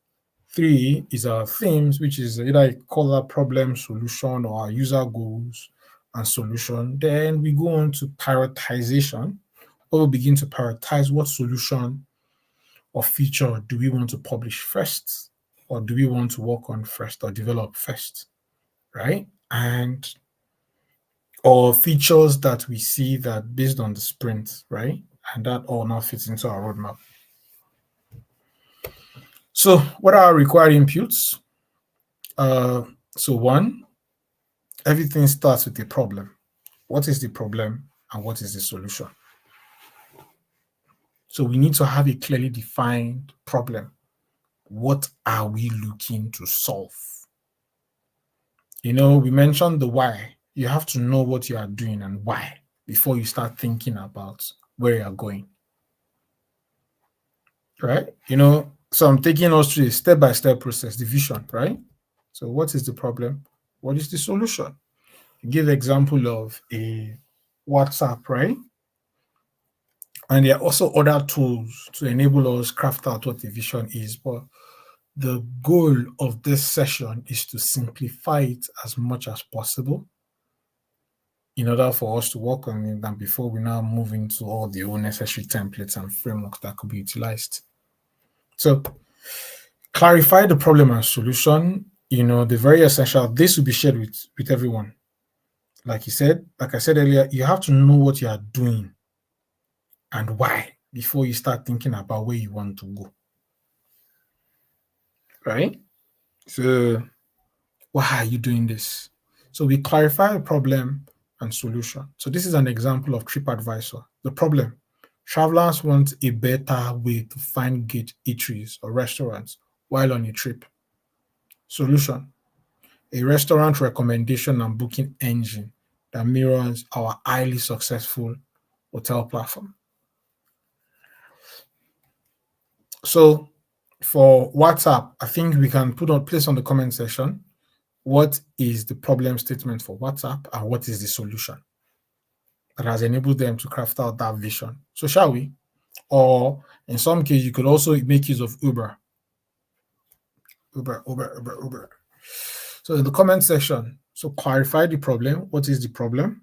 Three is our themes, which is either a color problem solution or our user goals and solution. Then we go on to prioritization, where we begin to prioritize what solution or feature do we want to publish first, or do we want to work on first or develop first, right? And or features that we see that based on the sprint, right? And that all now fits into our roadmap. So what are our required inputs? So one, everything starts with a problem. What is the problem and what is the solution? So we need to have a clearly defined problem. What are we looking to solve? We mentioned the why. You have to know what you are doing and why before you start thinking about where you're going. Right? So I'm taking us through a step-by-step process, the vision, right? So what is the problem? What is the solution? Give example of a WhatsApp, right? And there are also other tools to enable us craft out what the vision is. But the goal of this session is to simplify it as much as possible in order for us to work on it, and before we now move into all the necessary templates and frameworks that could be utilized. So clarify the problem and solution. The very essential, this will be shared with everyone. Like I said earlier, you have to know what you are doing and why before you start thinking about where you want to go. Right? So why are you doing this? So we clarify the problem and solution. So this is an example of TripAdvisor. The problem, travelers want a better way to find good eateries or restaurants while on a trip. Solution, a restaurant recommendation and booking engine that mirrors our highly successful hotel platform. So for WhatsApp, I think we can place on the comment section what is the problem statement for WhatsApp and what is the solution that has enabled them to craft out that vision. So shall we? Or in some case, you could also make use of Uber. Uber. So in the comment section, so clarify the problem. What is the problem?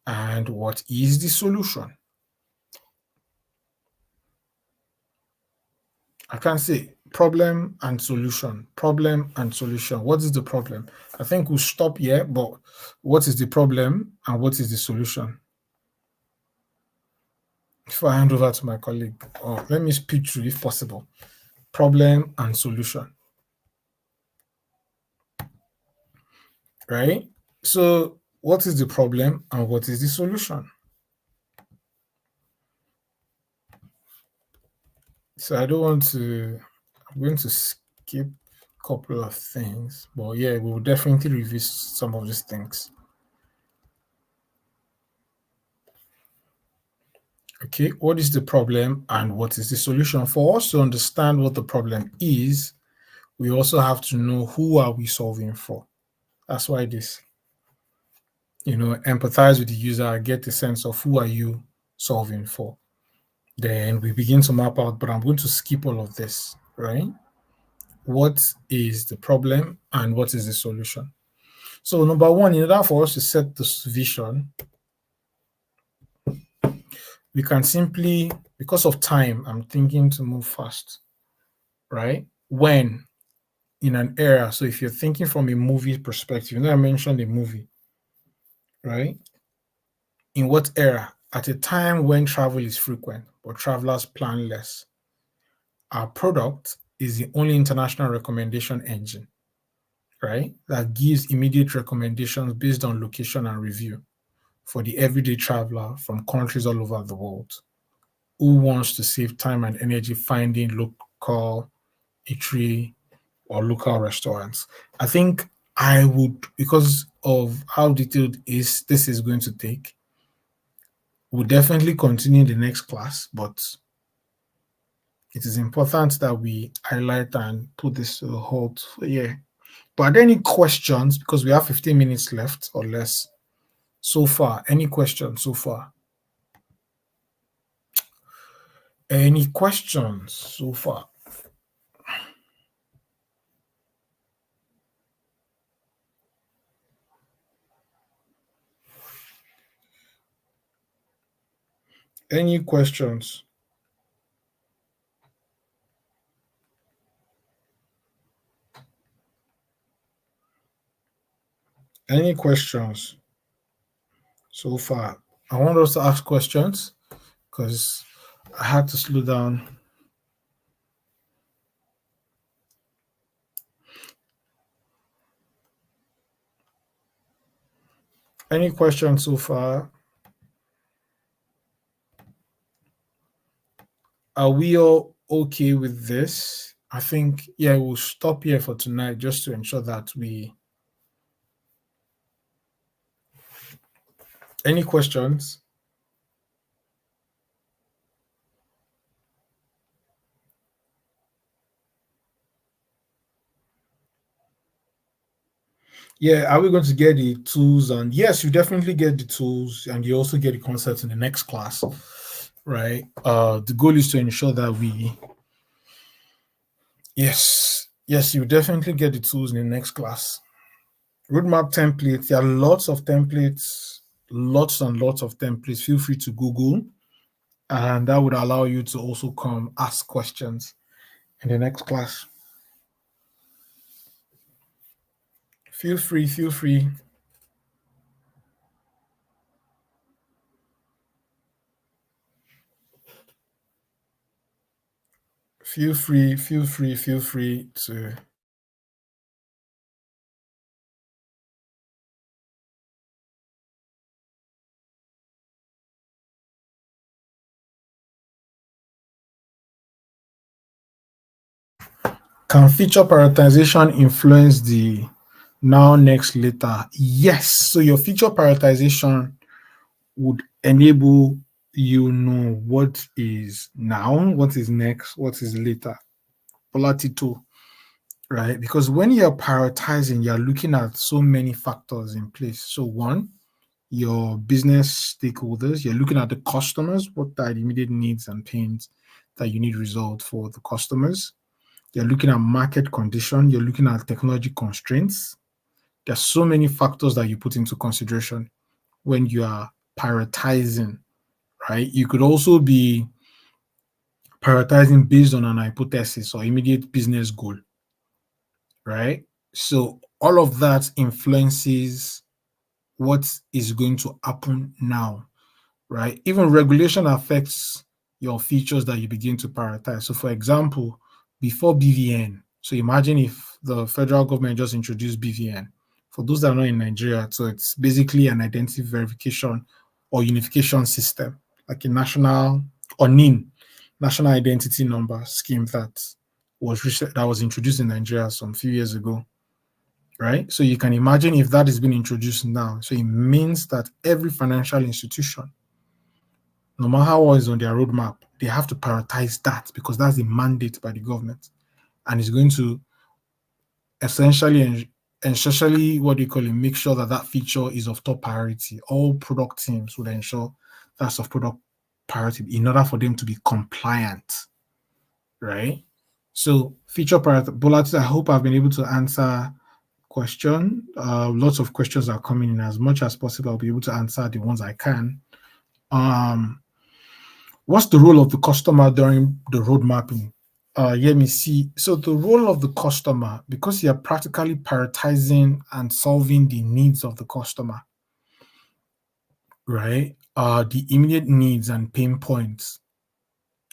And what is the solution? I can say problem and solution. Problem and solution. What is the problem? I think we'll stop here, but what is the problem and what is the solution? Before I hand over to my colleague, let me speak through if possible. Problem and solution. Right? So what is the problem and what is the solution? So I'm going to skip a couple of things, but yeah, we will definitely review some of these things. Okay, what is the problem and what is the solution? For us to understand what the problem is, we also have to know who are we solving for. That's why this, empathize with the user, get a sense of who are you solving for. Then we begin to map out, but I'm going to skip all of this, right? What is the problem and what is the solution? So number one, in order for us to set this vision, we can simply, because of time, I'm thinking to move fast, right? When in an era, so if you're thinking from a movie perspective, I mentioned a movie, right? In what era? At a time when travel is frequent, but travelers plan less. Our product is the only international recommendation engine, right? That gives immediate recommendations based on location and review for the everyday traveler from countries all over the world who wants to save time and energy finding local eatery or local restaurants. I think I would, because of how detailed this is going to take, we'll definitely continue the next class, but it is important that we highlight and put this to a halt for a year. But are there any questions? Because we have 15 minutes left or less so far. Any questions so far? Any questions so far? Any questions? Any questions so far? I want us to ask questions because I had to slow down. Any questions so far? Are we all okay with this? I think, yeah, we'll stop here for tonight just to ensure that we. Any questions? Yeah, are we going to get the tools? And yes, you definitely get the tools, and you also get the concepts in the next class, right? The goal is to ensure that we. Yes, you definitely get the tools in the next class. Roadmap templates. There are lots of templates, lots and lots of templates. Feel free to Google, and that would allow you to also come ask questions in the next class. Feel free. Feel free to. Can feature prioritization influence the now, next, later? Yes. So your feature prioritization would enable you know what is now, what is next, what is later. Polarity right? Because when you're prioritizing, you're looking at so many factors in place. So one, your business stakeholders, you're looking at the customers, what are the immediate needs and pains that you need resolved for the customers. You're looking at market condition, you're looking at technology constraints. There's so many factors that you put into consideration when you are prioritizing, right? You could also be prioritizing based on an hypothesis or immediate business goal, right? So all of that influences what is going to happen now, right? Even regulation affects your features that you begin to prioritize. So, for example, before BVN, so imagine if the federal government just introduced BVN. For those that are not in Nigeria, so it's basically an identity verification or unification system, like a national or NIN, national identity number scheme that was introduced in Nigeria some few years ago, right? So you can imagine if that is being introduced now. So it means that every financial institution, no matter what is on their roadmap, they have to prioritize that because that's the mandate by the government. And it's going to essentially and essentially what they call it, make sure that that feature is of top priority. All product teams would ensure that's of product priority in order for them to be compliant, right? So feature priority, I hope I've been able to answer question. Lots of questions are coming in. As much as possible, I'll be able to answer the ones I can. What's the role of the customer during the road mapping? Let me see. So the role of the customer, because you're practically prioritizing and solving the needs of the customer, right? The immediate needs and pain points,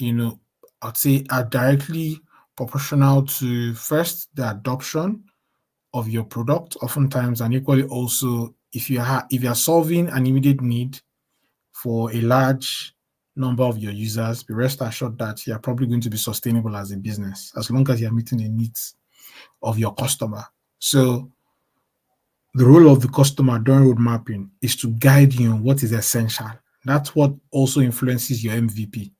I'd say are directly proportional to first the adoption of your product, oftentimes, and equally also if you're solving an immediate need for a large number of your users, be rest assured that you're probably going to be sustainable as a business as long as you're meeting the needs of your customer. So the role of the customer during road mapping is to guide you on what is essential. That's what also influences your MVP,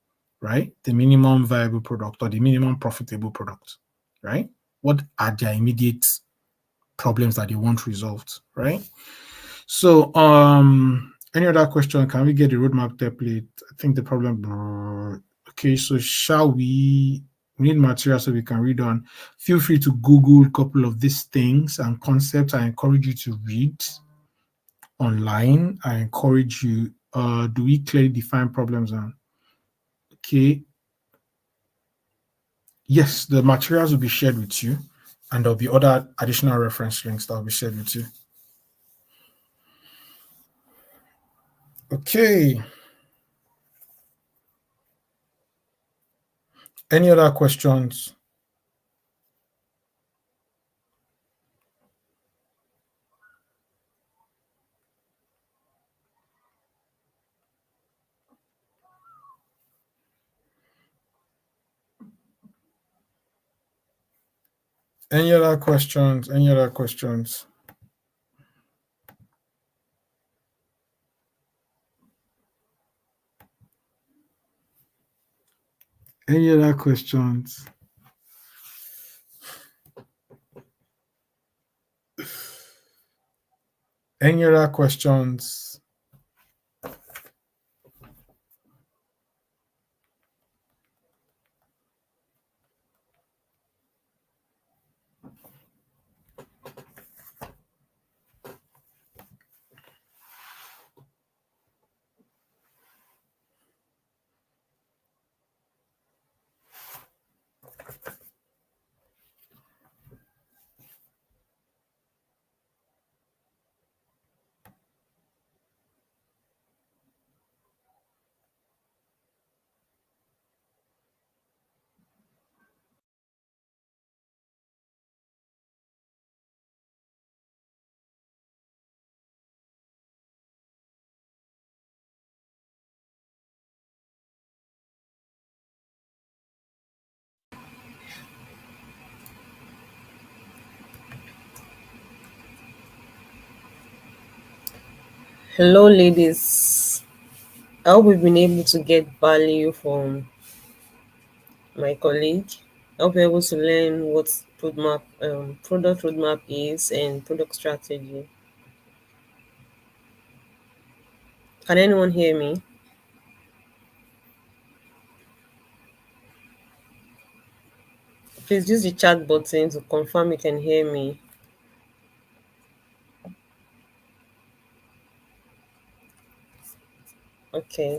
right? The minimum viable product or the minimum profitable product, right? What are their immediate problems that they want resolved, right? So, any other question? Can we get the roadmap template? I think the problem. Okay, so shall we? We need material so we can read on. Feel free to Google a couple of these things and concepts. I encourage you to read online. I encourage you. Do we clearly define problems? And okay, yes, the materials will be shared with you, and there'll be other additional reference links that will be shared with you. Okay. Any other questions? Any other questions? Any other questions? Any other questions? Any other questions? Hello, ladies. I hope we've been able to get value from my colleague. I hope you're able to learn what product roadmap is and product strategy. Can anyone hear me? Please use the chat button to confirm you can hear me. Okay.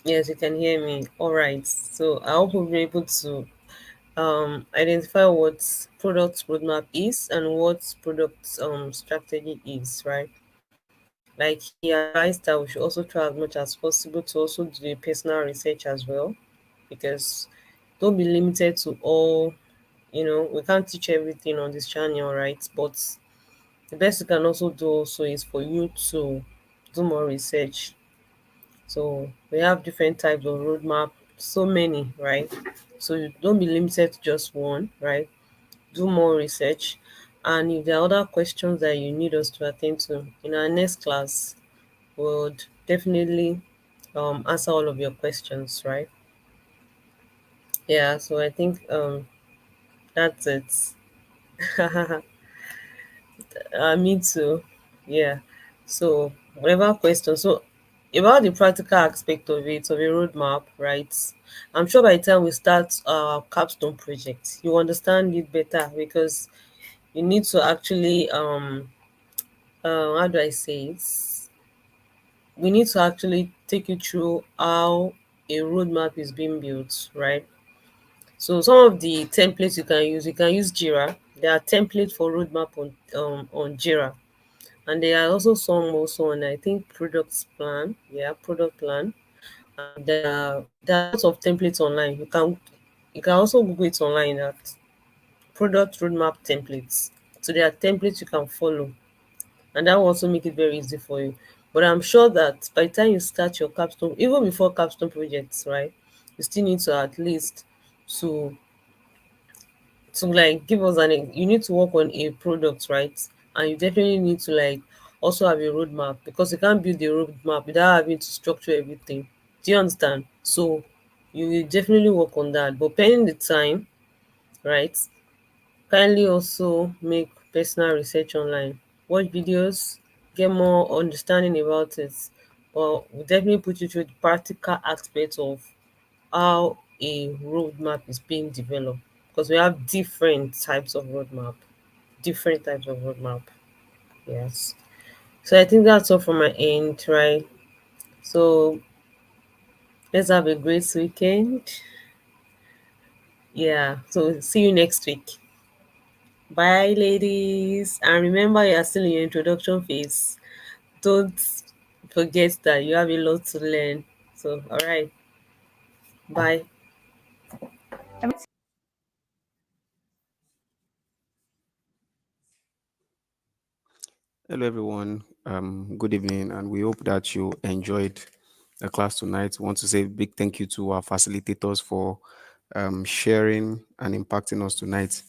Yes, you can hear me. All right. So I hope we'll be able to identify what product roadmap is and what product strategy is, right? Like he advised that we should also try as much as possible to also do the personal research as well, because don't be limited to all. We can't teach everything on this channel, right? But the best you can also do also is for you to do more research. So we have different types of roadmap, so many, right? So you don't be limited to just one, right? Do more research. And if there are other questions that you need us to attend to in our next class, would definitely answer all of your questions, right? Yeah, so I think that's it. Me too. Yeah. So whatever question. So about the practical aspect of it, of a roadmap, right? I'm sure by the time we start our capstone project, you understand it better because you need to actually how do I say it? We need to actually take you through how a roadmap is being built, right? So some of the templates you can use Jira. There are templates for roadmap on Jira. And there are also some also on I think product plan. Yeah, product plan. And there are lots of templates online. You can also Google it online at product roadmap templates. So there are templates you can follow, and that will also make it very easy for you. But I'm sure that by the time you start your capstone, even before capstone projects, right, you still need to at least to like give us you need to work on a product, right? And you definitely need to like also have a roadmap, because you can't build a roadmap without having to structure everything. Do you understand? So you will definitely work on that. But pending the time, right? Kindly also make personal research online. Watch videos, get more understanding about it. But we'll definitely put you through the practical aspects of how a roadmap is being developed. Because we have different types of roadmap. Different types of roadmap. Yes. So I think that's all from my end, right? So let's have a great weekend. Yeah. So see you next week. Bye, ladies. And remember, you are still in your introduction phase. Don't forget that you have a lot to learn. So, all right. Bye. Hello, everyone. Good evening, and we hope that you enjoyed the class tonight. Want to say a big thank you to our facilitators for sharing and impacting us tonight.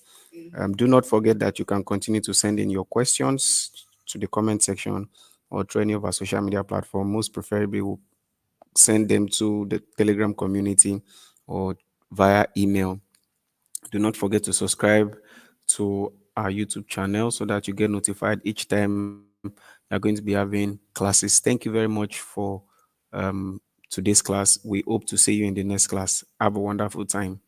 Do not forget that you can continue to send in your questions to the comment section or through any of our social media platform. Most preferably, we'll send them to the Telegram community or via email. Do not forget to subscribe to our YouTube channel so that you get notified each time you're going to be having classes. Thank you very much for um, today's class. We hope to see you in the next class. Have a wonderful time.